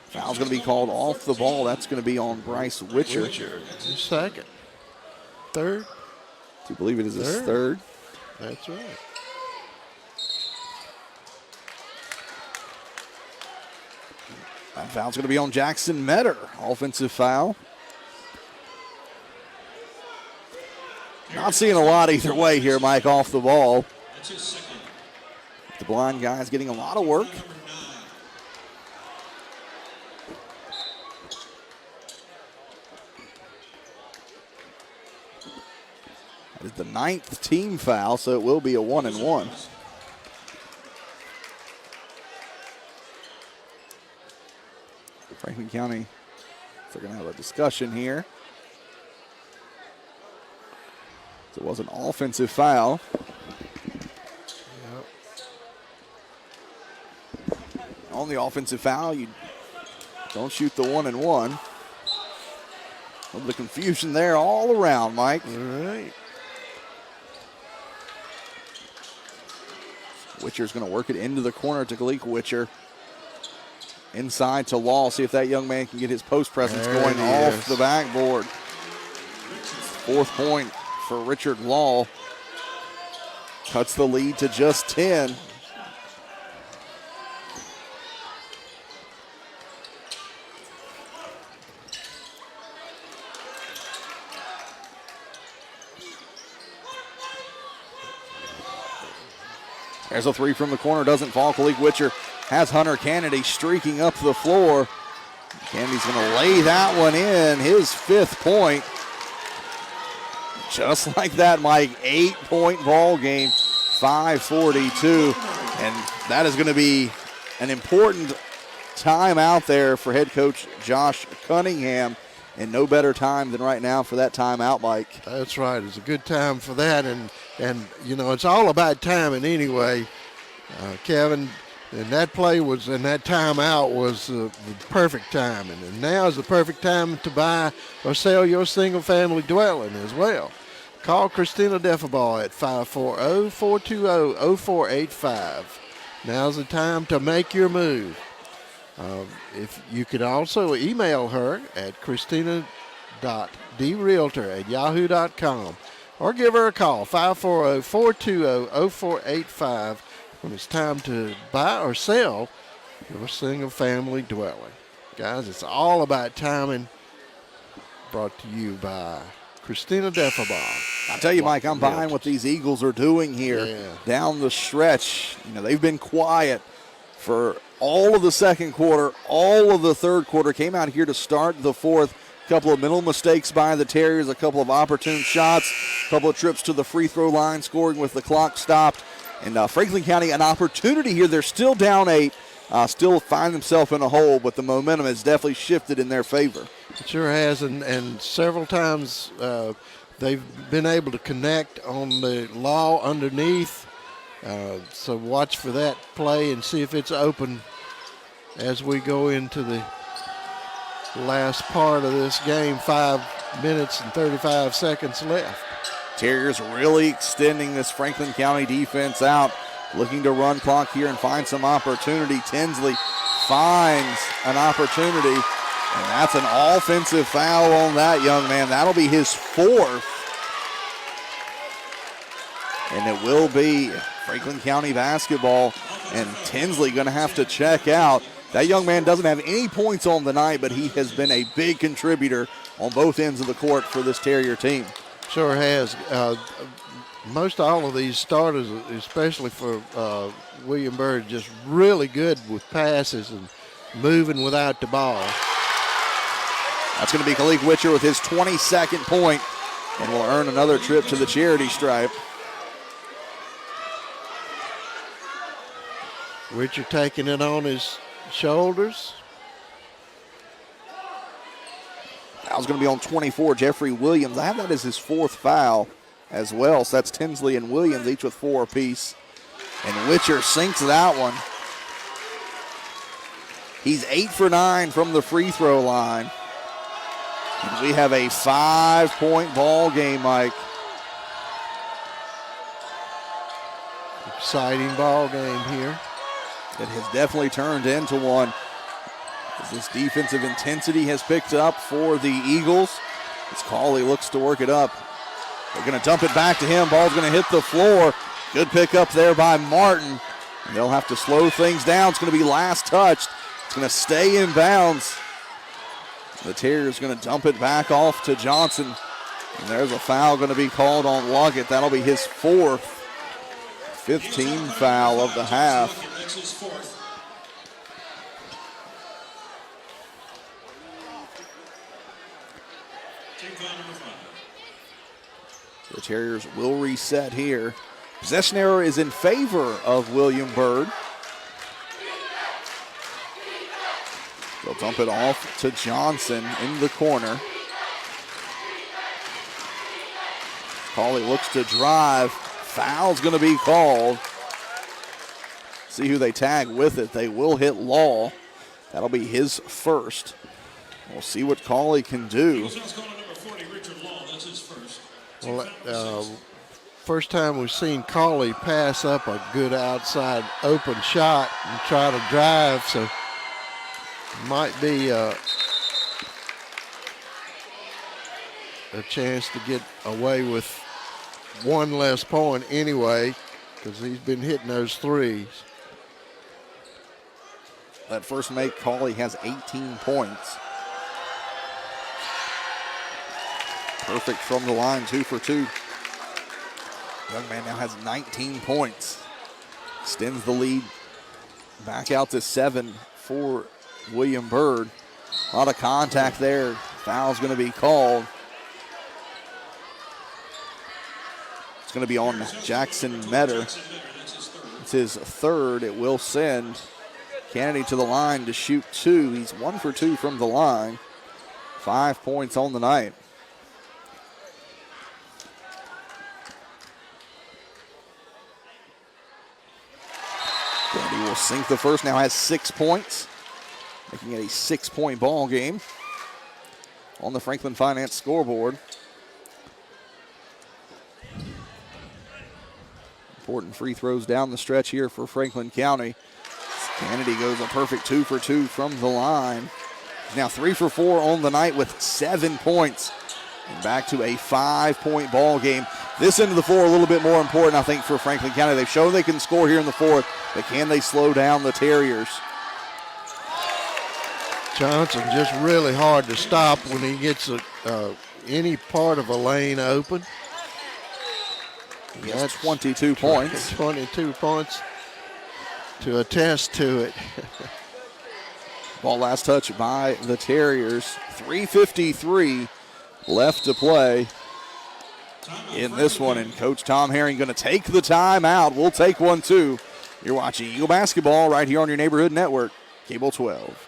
Foul's going to be called off the ball. That's going to be on Bryce Witcher. His 2nd. 3rd. Do you believe it is his 3rd? That's right. That foul's going to be on Jackson Metter. Offensive foul. Not seeing a lot either way here, Mike, off the ball. The blind guy's getting a lot of work. That is the 9th team foul, so it will be a 1-and-1. Franklin County, they're going to have a discussion here. So it was an offensive foul. Yep. On the offensive foul, you don't shoot the 1-and-1. A little bit of confusion there all around, Mike. All right. Witcher's going to work it into the corner to Kalik Witcher. Inside to Law. See if that young man can get his post presence going off the backboard. 4th point for Richard Law. Cuts the lead to just 10. There's a three from the corner, doesn't fall. Khalid Witcher has Hunter Kennedy streaking up the floor. Kennedy's going to lay that one in, his 5th point. Just like that, Mike, 8-point ball game, 5:42. And that is going to be an important time out there for head coach Josh Cunningham. And no better time than right now for that timeout, Mike. That's right. It's a good time for that. And you know, it's all about timing anyway, Kevin. And that play was, and that timeout was the perfect timing. And now is the perfect time to buy or sell your single-family dwelling as well. Call Christina Deffabaugh at 540-420-0485. Now's the time to make your move. If you could also email her at christina.drealtor@yahoo.com or give her a call, 540-420-0485, when it's time to buy or sell your single-family dwelling. Guys, it's all about timing. Brought to you by Christina Deffabaugh. I tell you, Mike, I'm buying what these Eagles are doing here down the stretch. You know, they've been quiet for all of the second quarter, all of the third quarter. Came out here to start the fourth. A couple of mental mistakes by the Terriers, a couple of opportune shots, a couple of trips to the free throw line, scoring with the clock stopped. And Franklin County, an opportunity here. They're still down 8, still find themselves in a hole, but the momentum has definitely shifted in their favor. It sure has, and several times they've been able to connect on the law underneath. So watch for that play and see if it's open as we go into the last part of this game. 5 minutes and 35 seconds left. Terriers really extending this Franklin County defense out, looking to run clock here and find some opportunity. Tinsley finds an opportunity, and that's an offensive foul on that young man. That'll be his 4th. And it will be Franklin County basketball, and Tinsley going to have to check out. That young man doesn't have any points on the night, but he has been a big contributor on both ends of the court for this Terrier team. Sure has. Most all of these starters, especially for William Byrd, just really good with passes and moving without the ball. That's going to be Khalid Witcher with his 22nd point, and will earn another trip to the charity stripe. Witcher taking it on his shoulders. Foul's going to be on 24, Jeffrey Williams. I have that as his 4th foul as well. So that's Tinsley and Williams, each with 4 apiece. And Witcher sinks that one. He's 8 for 9 from the free throw line. And we have a 5-point ball game, Mike. Exciting ball game here. It has definitely turned into one. As this defensive intensity has picked up for the Eagles. As Cauley looks to work it up. They're going to dump it back to him. Ball's going to hit the floor. Good pick up there by Martin. And they'll have to slow things down. It's going to be last touched. It's going to stay in bounds. The Terriers going to dump it back off to Johnson. And there's a foul going to be called on Luggett. That'll be his 4th. 15 foul of the half. That's his 4th. Team foul number 5. The Terriers will reset here. Possession error is in favor of William Byrd. They'll dump it off to Johnson in the corner. Cauley looks to drive. Foul's going to be called. See who they tag with it. They will hit Law. That'll be his 1st. We'll see what Cauley can do. Well, first time we've seen Cauley pass up a good outside open shot and try to drive, so might be a chance to get away with one less point anyway, because he's been hitting those threes. That first make, Cauley has 18 points. Perfect from the line, 2 for 2. Young man now has 19 points. Extends the lead back out to 7 for William Byrd. A lot of contact there. Foul's going to be called. It's going to be on Jackson Metter. It's his third. It will send Kennedy to the line to shoot 2. He's 1 for 2 from the line. 5 points on the night. Kennedy will sink the first, now has 6 points, making it a 6-point ball game on the Franklin Finance scoreboard. Important free throws down the stretch here for Franklin County. Kennedy goes a perfect 2 for 2 from the line. He's now 3 for 4 on the night with 7 points. And back to a 5-point ball game. This end of the floor a little bit more important, I think, for Franklin County. They've shown they can score here in the fourth, but can they slow down the Terriers? Johnson just really hard to stop when he gets any part of a lane open. He has 22 points. 22 points to attest to it. Ball last touch by the Terriers. 3:53 left to play in this one, and Coach Tom Herring going to take the timeout. We'll take one too. You're watching Eagle Basketball right here on your neighborhood network, Cable 12.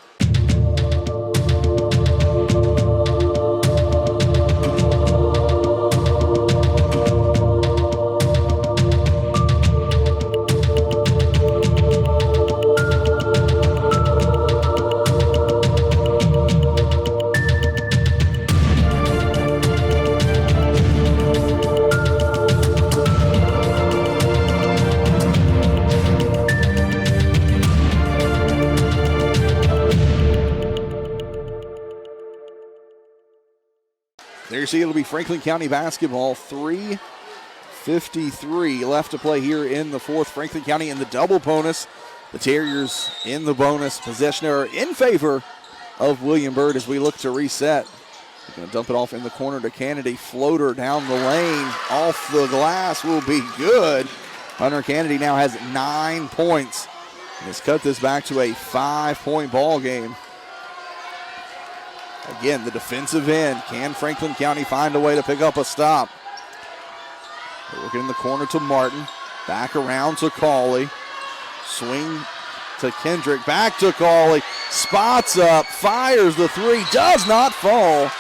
There you see it'll be Franklin County basketball. 3:53 left to play here in the fourth. Franklin County in the double bonus. The Terriers in the bonus. Possession error in favor of William Byrd as we look to reset. They're going to dump it off in the corner to Kennedy. Floater down the lane. Off the glass will be good. Hunter Kennedy now has 9 points. And has cut this back to a 5-point ball game. Again, the defensive end. Can Franklin County find a way to pick up a stop? They're looking in the corner to Martin. Back around to Cawley. Swing to Kendrick. Back to Cawley. Spots up. Fires the 3. Does not fall.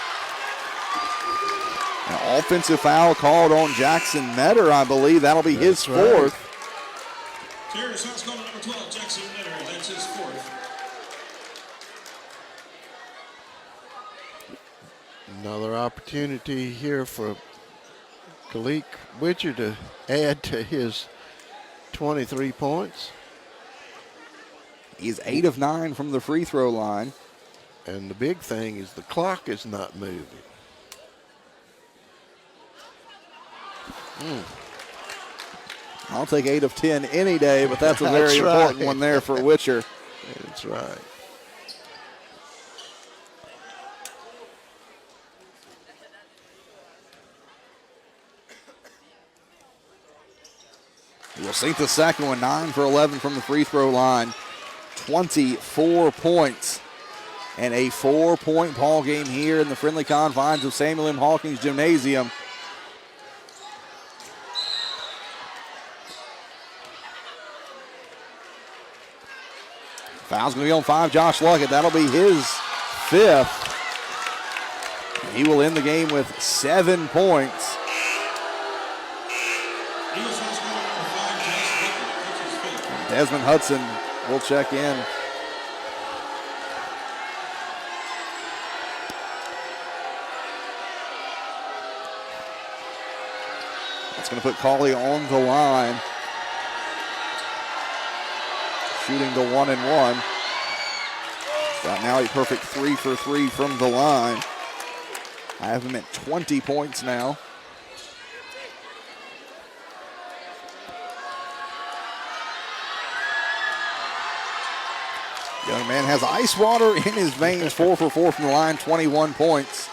An offensive foul called on Jackson Metter, I believe. That'll be his fourth. Terriers foul's called on number 12, Jackson Metter. That's his fourth. Another opportunity here for Kalik Witcher to add to his 23 points. He's 8 of 9 from the free throw line. And the big thing is the clock is not moving. I'll take 8 of 10 any day, but that's a very important one there for Witcher. That's right. We'll sink the second one, 9 for 11 from the free throw line. 24 points. And a 4-point ball game here in the friendly confines of Samuel M. Hawkins Gymnasium. Foul's going to be on 5, Josh Luckett. That'll be his 5th. He will end the game with 7 points. Desmond Hudson will check in. That's going to put Cawley on the line. Shooting the 1 and 1. Got now a perfect 3 for 3 from the line. I have him at 20 points now. Young man has ice water in his veins. 4 for 4 from the line, 21 points.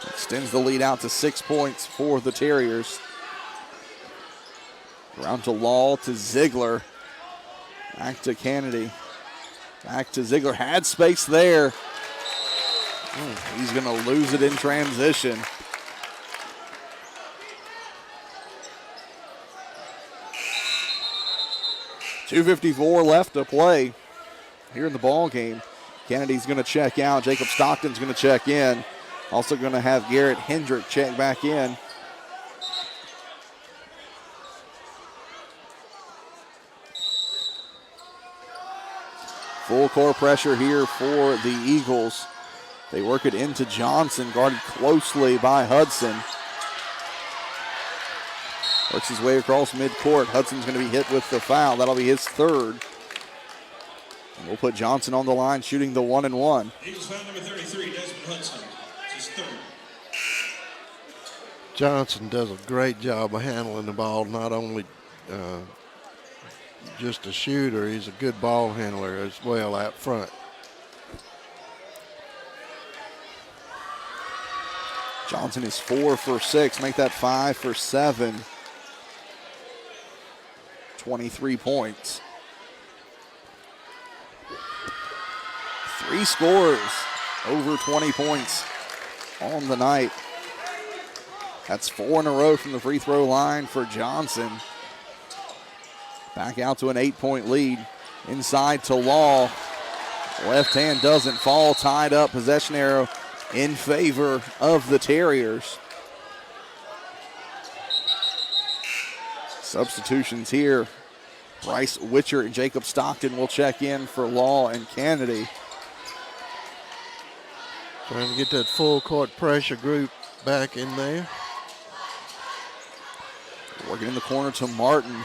Extends the lead out to 6 points for the Terriers. Around to Law to Ziegler. Back to Kennedy. Back to Ziegler. Had space there. He's going to lose it in transition. .254 left to play here in the ball game. Kennedy's going to check out. Jacob Stockton's going to check in. Also going to have Garrett Hendrick check back in. Full court pressure here for the Eagles. They work it into Johnson, guarded closely by Hudson. Works his way across midcourt. Hudson's going to be hit with the foul. That'll be his third. And we'll put Johnson on the line shooting the 1-and-1. Eagles foul number 33, Desmond Hudson. It's his third. Johnson does a great job of handling the ball, not only just a shooter, he's a good ball handler as well out front. Johnson is 4 for 6, make that 5 for 7. 23 points. 3 scores over 20 points on the night. That's 4 in a row from the free throw line for Johnson. Back out to an 8-point lead. Inside to Law. Left hand doesn't fall. Tied up. Possession arrow in favor of the Terriers. Substitutions here. Bryce Witcher and Jacob Stockton will check in for Law and Kennedy. Trying to get that full court pressure group back in there. Working in the corner to Martin.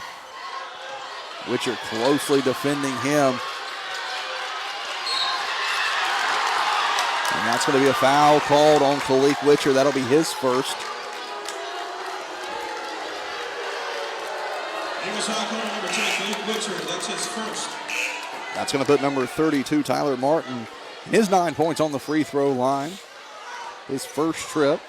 Witcher closely defending him. And that's going to be a foul called on Khalik Witcher. That'll be his first. Eagles foul call number 10, Khalik Witcher. That's his first. That's going to put number 32, Tyler Martin, his 9 points on the free throw line. His first trip.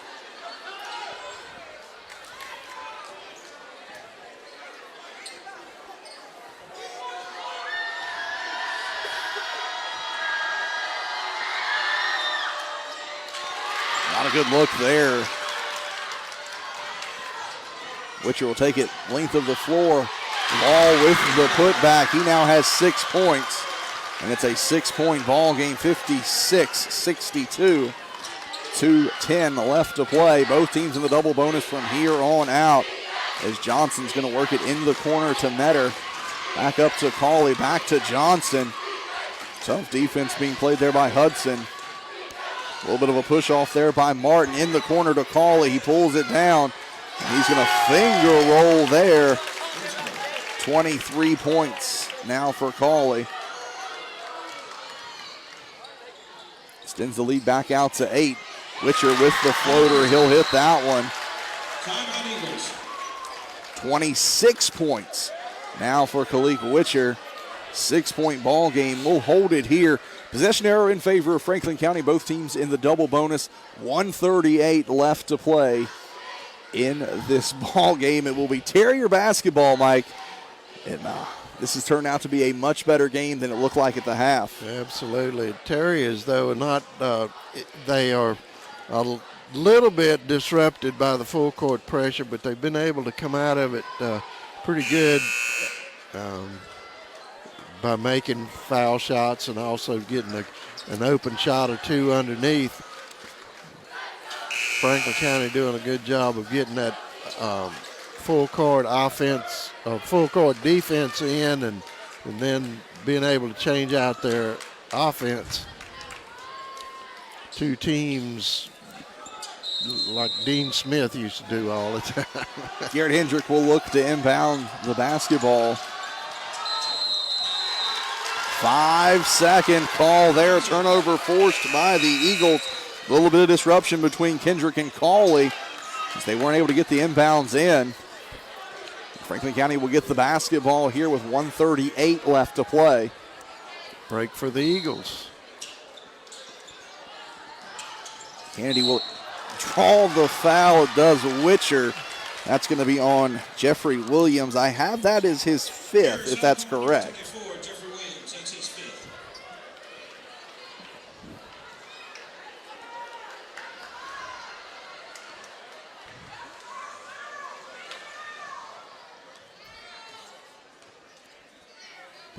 Not a good look there. Witcher will take it length of the floor. Law with the putback. He now has 6 points. And it's a 6-point ball game, 56-62. 2:10 left to play. Both teams in the double bonus from here on out. As Johnson's going to work it in the corner to Metter. Back up to Cawley, back to Johnson. Tough defense being played there by Hudson. A little bit of a push off there by Martin in the corner to Cawley. He pulls it down. And he's going to finger roll there. 23 points now for Cawley. Extends the lead back out to 8. Witcher with the floater. He'll hit that one. Timeout Eagles. 26 points now for Khalik Witcher. 6-point ball game. We'll hold it here. Possession arrow in favor of Franklin County. Both teams in the double bonus. 1:38 left to play in this ball game. It will be Terrier basketball, Mike. And this has turned out to be a much better game than it looked like at the half. Absolutely. Terriers, though, are not, they are a little bit disrupted by the full court pressure, but they've been able to come out of it pretty good by making foul shots and also getting an open shot or two underneath. Franklin County doing a good job of getting that full court offense, full court defense in, and then being able to change out their offense. Two teams like Dean Smith used to do all the time. Garrett Hendrick will look to inbound the basketball. 5-second call there. Turnover forced by the Eagles. A little bit of disruption between Kendrick and Cawley as they weren't able to get the inbounds in. Franklin County will get the basketball here with 1:38 left to play. Break for the Eagles. Kennedy will draw the foul. It does Witcher. That's going to be on Jeffrey Williams. I have that as his 5th, if that's correct. Jeffrey Williams, that's his 5th.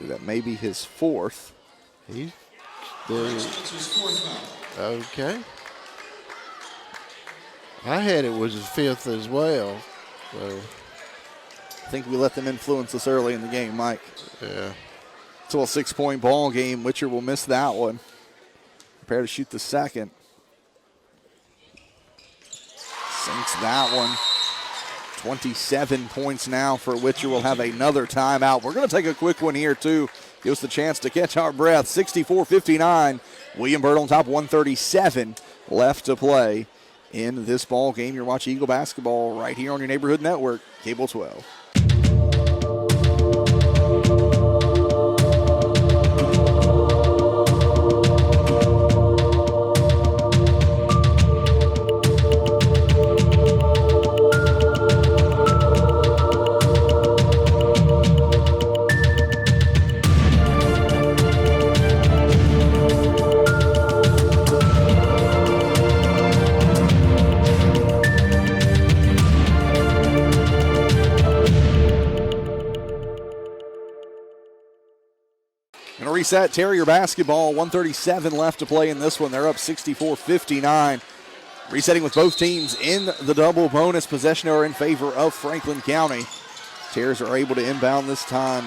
That may be his 4th. He's That's his 4th foul. okay. I had it was his 5th as well. So I think we let them influence us early in the game, Mike. yeah. Still a 6-point ball game. Witcher will miss that one. Prepare to shoot the second. Sinks that one. 27 points now for Witcher. We'll have another timeout. We're going to take a quick one here, too. Give us the chance to catch our breath. 64-59. William Byrd on top, 137 left to play in this ball game. You're watching Eagle basketball right here on your neighborhood network, Cable 12. Reset Terrier basketball, 137 left to play in this one. They're up 64-59. Resetting with both teams in the double bonus. Possession are in favor of Franklin County. Terriers are able to inbound this time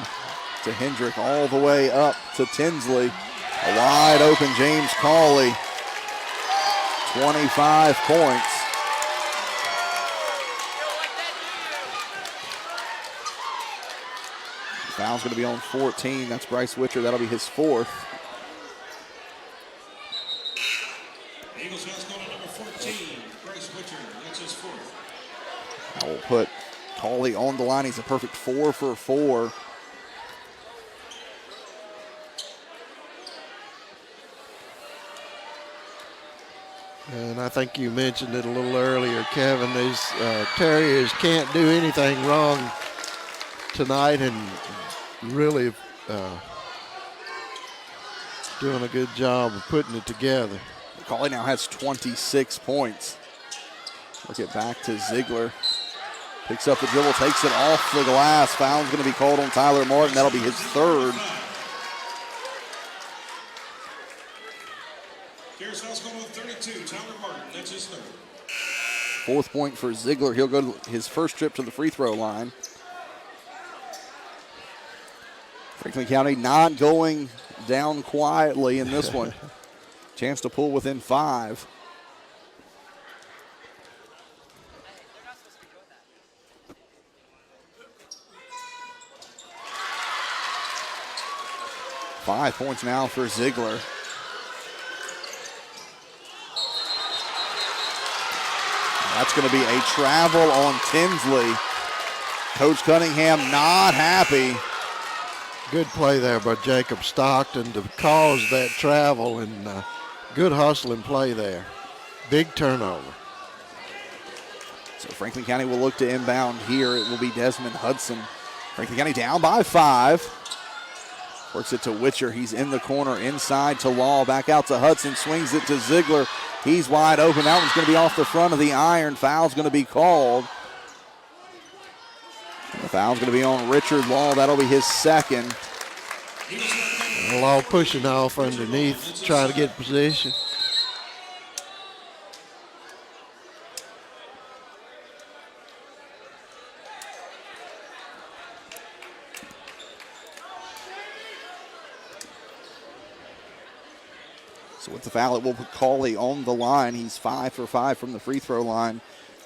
to Hendrick all the way up to Tinsley. A wide open James Cawley. 25 points. Foul's going to be on 14. That's Bryce Witcher. That'll be his 4th. Eagles foul's going to number 14, Bryce Witcher. That's his 4th. I will put Cawley on the line. He's a perfect 4 for 4. And I think you mentioned it a little earlier, Kevin. These Terriers can't do anything wrong tonight, and really doing a good job of putting it together. Cawley now has 26 points. We'll get back to Ziegler. Picks up the dribble, takes it off the glass. Foul's going to be called on Tyler Martin. That'll be his 3rd. Here's foul's going on 32, Tyler Martin. That's his 3rd. 4th point for Ziegler. He'll go to his first trip to the free throw line. Franklin County not going down quietly in this one. Chance to pull within 5. Five points now for Ziegler. That's going to be a travel on Tinsley. Coach Cunningham not happy. Good play there by Jacob Stockton to cause that travel, and good hustling play there. Big turnover. So Franklin County will look to inbound here. It will be Desmond Hudson. Franklin County down by 5. Works it to Witcher. He's in the corner, inside to Law. Back out to Hudson. Swings it to Ziegler. He's wide open. That one's going to be off the front of the iron. Foul's going to be called. The foul's going to be on Richard Law. That'll be his 2nd. Law pushing off underneath, trying to get position. So with the foul, it will put Cawley on the line. He's 5 for 5 from the free throw line.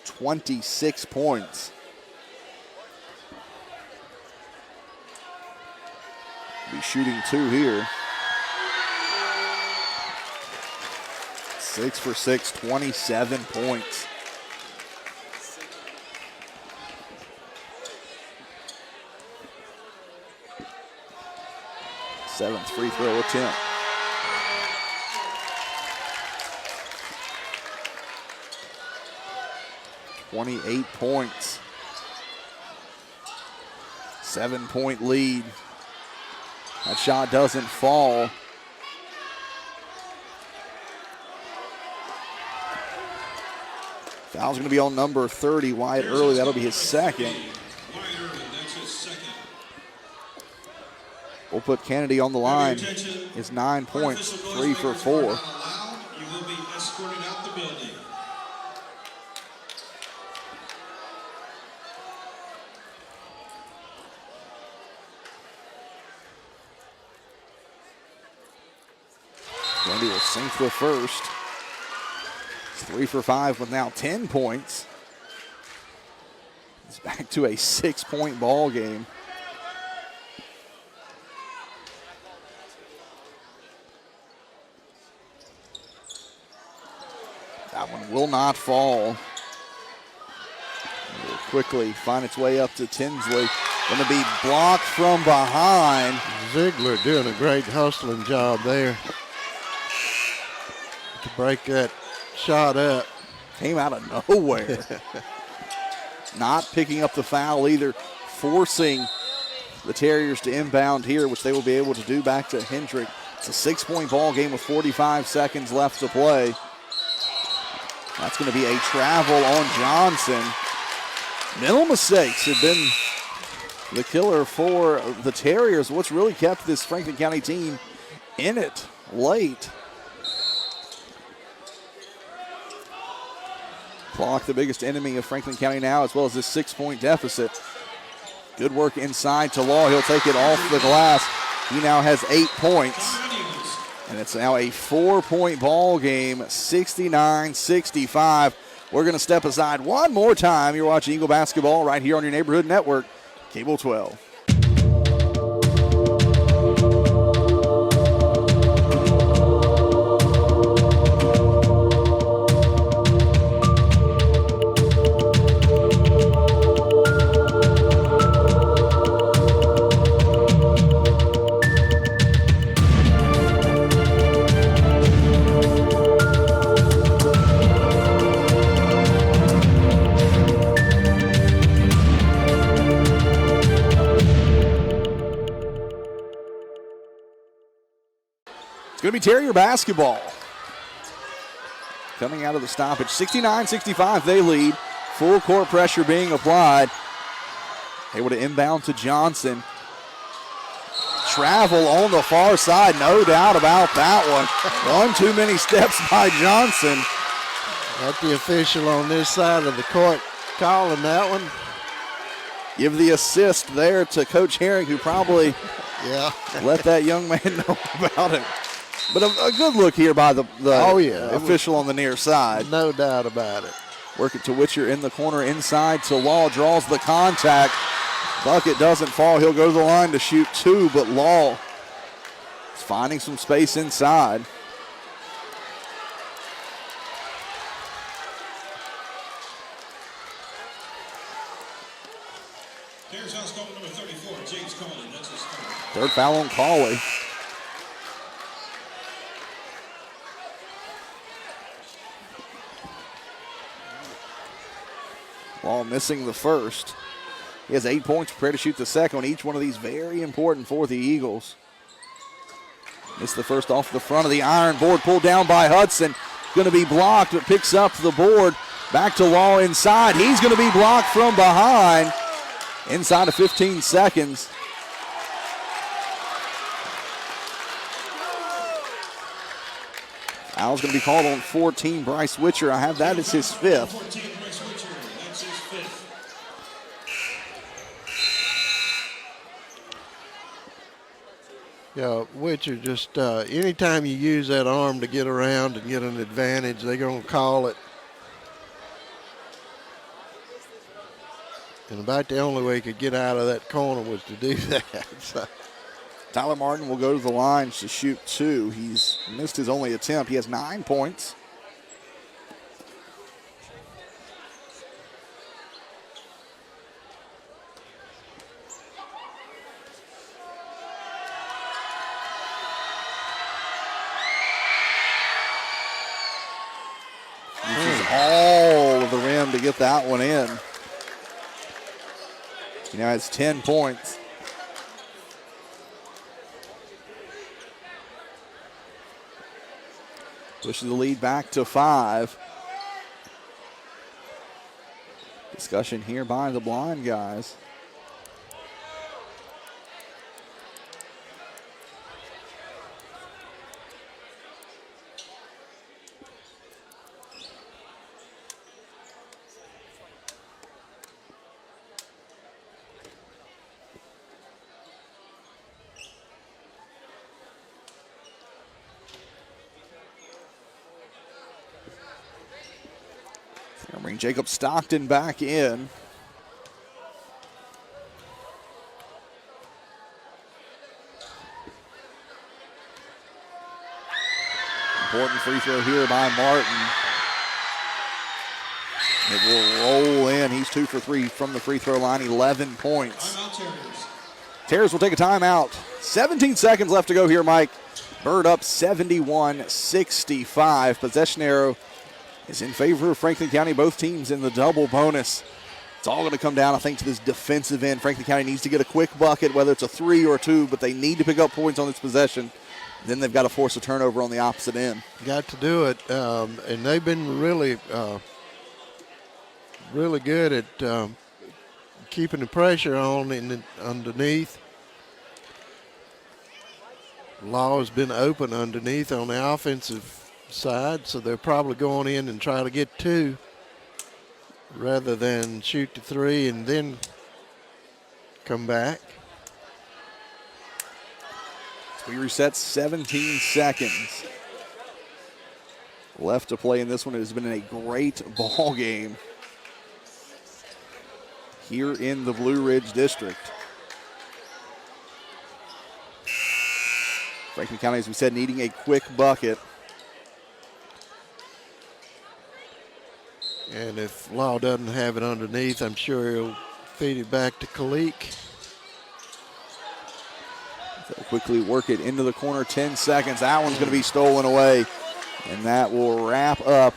26 points. Be shooting 2 here. 6 for 6, 27 points. Seventh free throw attempt. .28 points. 7-point lead. That shot doesn't fall. Foul's going to be on number 30, Wyatt Early. That'll be his second. We'll put Kennedy on the line. His 9 points, 3 for 4. You will be escorted out the building. Kennedy will sink the first. 3 for 5 with now 10 points. It's back to a 6-point ball game. That one will not fall. It will quickly find its way up to Tinsley. Going to be blocked from behind. Ziegler doing a great hustling job there to break that shot up. Came out of nowhere. Not picking up the foul either, forcing the Terriers to inbound here, which they will be able to do back to Hendrick. It's a 6-point ball game with 45 seconds left to play. That's going to be a travel on Johnson. Mental mistakes have been the killer for the Terriers. What's really kept this Franklin County team in it late. Clock, the biggest enemy of Franklin County now, as well as this 6-point deficit. Good work inside to Law. He'll take it off the glass. He now has 8 points. And it's now a 4-point ball game, 69-65. We're going to step aside one more time. You're watching Eagle basketball right here on your neighborhood network, Cable 12. It's going to be Terrier basketball. Coming out of the stoppage, 69-65 they lead. Full court pressure being applied. Able to inbound to Johnson. Travel on the far side, no doubt about that one. One too many steps by Johnson. Got the official on this side of the court calling that one. Give the assist there to Coach Herring, who probably let that young man know about it. But a good look here by the official on the near side. No doubt about it. Work it to Witcher in the corner, inside to Law, draws the contact. Bucket doesn't fall. He'll go to the line to shoot 2, but Law is finding some space inside. Here's house call number 34, James Cawley. That's his Third foul on Cawley. Law missing the first. He has 8 points, prepared to shoot the second. Each one of these very important for the Eagles. Missed the first off the front of the iron. Board pulled down by Hudson. Going to be blocked, but picks up the board. Back to Law inside. He's going to be blocked from behind. Inside of 15 seconds. Foul's going to be called on 14, Bryce Witcher. I have that as his 5th. 14, Bryce Witcher. That's his 5th. Yeah, Witcher just, anytime you use that arm to get around and get an advantage, they're going to call it. And about the only way he could get out of that corner was to do that. So. Tyler Martin will go to the line to shoot 2. He's missed his only attempt. He has 9 points. Uses all of the rim to get that one in. He now has 10 points. Pushes the lead back to 5. Discussion here by the blind guys. Bring Jacob Stockton back in. Important free throw here by Martin. It will roll in. He's 2 for 3 from the free throw line, 11 points. Terrors will take a timeout. 17 seconds left to go here, Mike. Byrd up 71-65. Possession arrow is in favor of Franklin County. Both teams in the double bonus. It's all going to come down, I think, to this defensive end. Franklin County needs to get a quick bucket, whether it's a 3 or a 2, but they need to pick up points on this possession. Then they've got to force a turnover on the opposite end. Got to do it, and they've been really good at keeping the pressure on underneath. Law has been open underneath on the offensive side, so they're probably going in and try to get 2 rather than shoot the 3 and then come back. We reset 17 seconds left to play in this one. It has been a great ball game here in the Blue Ridge District. Franklin County, as we said, needing a quick bucket. And if Law doesn't have it underneath, I'm sure he'll feed it back to Kalik. They'll quickly work it into the corner, 10 seconds. That one's going to be stolen away. And that will wrap up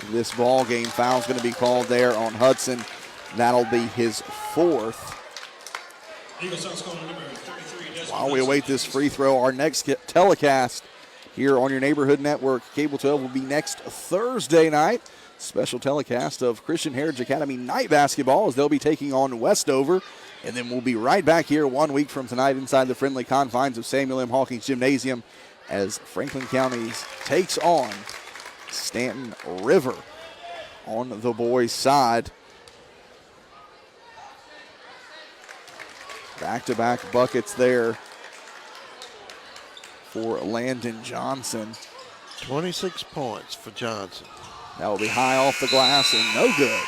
this ball game. Foul's going to be called there on Hudson. That'll be his 4th. While we await this free throw, our next telecast here on your neighborhood network, Cable 12, will be next Thursday night. Special telecast of Christian Heritage Academy night basketball as they'll be taking on Westover. And then we'll be right back here 1 week from tonight inside the friendly confines of Samuel M. Hawkins Gymnasium as Franklin County takes on Stanton River on the boys' side. Back-to-back buckets there for Landon Johnson. 26 points for Johnson. That will be high off the glass and no good.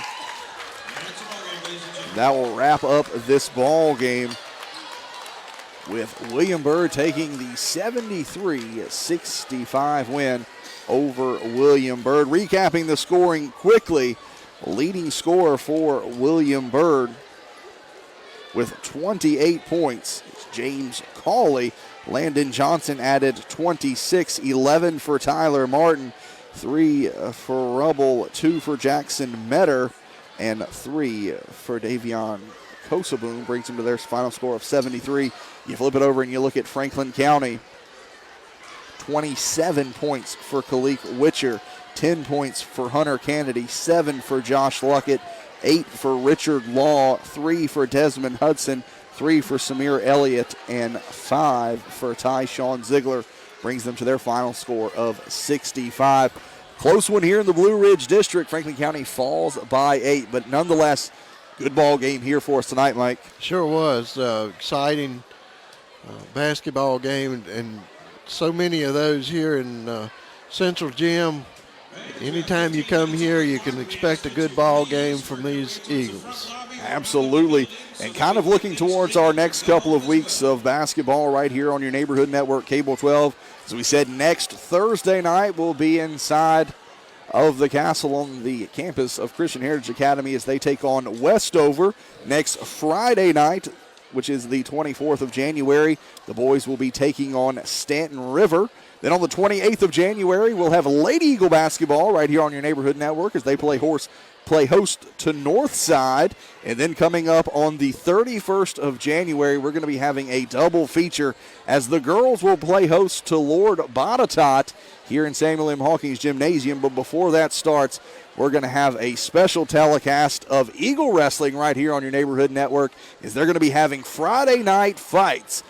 That will wrap up this ball game with William Byrd taking the 73-65 win over William Byrd. Recapping the scoring quickly, leading scorer for William Byrd with 28 points, James Cawley. Landon Johnson added 26, 11 for Tyler Martin, 3 for Rubble, 2 for Jackson Metter, and 3 for Davion Kosoboom. Brings him to their final score of 73. You flip it over and you look at Franklin County. 27 points for Kalik Witcher, 10 points for Hunter Kennedy, 7 for Josh Luckett, 8 for Richard Law, 3 for Desmond Hudson, 3 for Samir Elliott, and 5 for Tyshawn Ziegler. Brings them to their final score of 65. Close one here in the Blue Ridge District. Franklin County falls by 8, but nonetheless, good ball game here for us tonight, Mike. Sure was. Exciting basketball game, and so many of those here in Central Gym. Anytime you come here, you can expect a good ball game from these Eagles. Absolutely. And kind of looking towards our next couple of weeks of basketball right here on your neighborhood network, Cable 12. As we said, next Thursday night we'll be inside of the castle on the campus of Christian Heritage Academy as they take on Westover. Next Friday night, which is the 24th of January, the boys will be taking on Stanton River. Then on the 28th of January, we'll have Lady Eagle basketball right here on your neighborhood network as they play Horse play host to Northside. And then coming up on the 31st of January, we're going to be having a double feature as the girls will play host to Lord Botetourt here in Samuel M. Hawkins Gymnasium. But before that starts, we're going to have a special telecast of Eagle Wrestling right here on your neighborhood network, as they're going to be having Friday night fights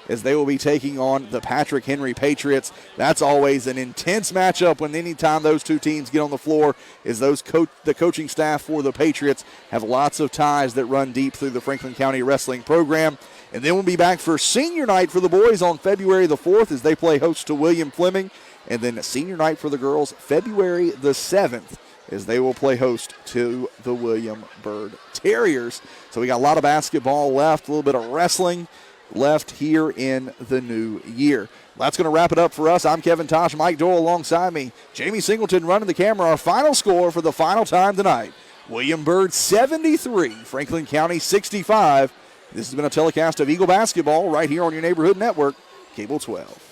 as they will be taking on the Patrick Henry Patriots. That's always an intense matchup when anytime those two teams get on the floor, as the coaching staff for the Patriots have lots of ties that run deep through the Franklin County Wrestling program. And then we'll be back for senior night for the boys on February the 4th as they play host to William Fleming. And then senior night for the girls February the 7th as they will play host to the William Byrd Terriers. So we got a lot of basketball left, a little bit of wrestling left here in the new year. That's going to wrap it up for us. I'm Kevin Tosh, Mike Doyle alongside me. Jamie Singleton running the camera. Our final score for the final time tonight, William Byrd 73, Franklin County 65. This has been a telecast of Eagle basketball right here on your neighborhood network, Cable 12.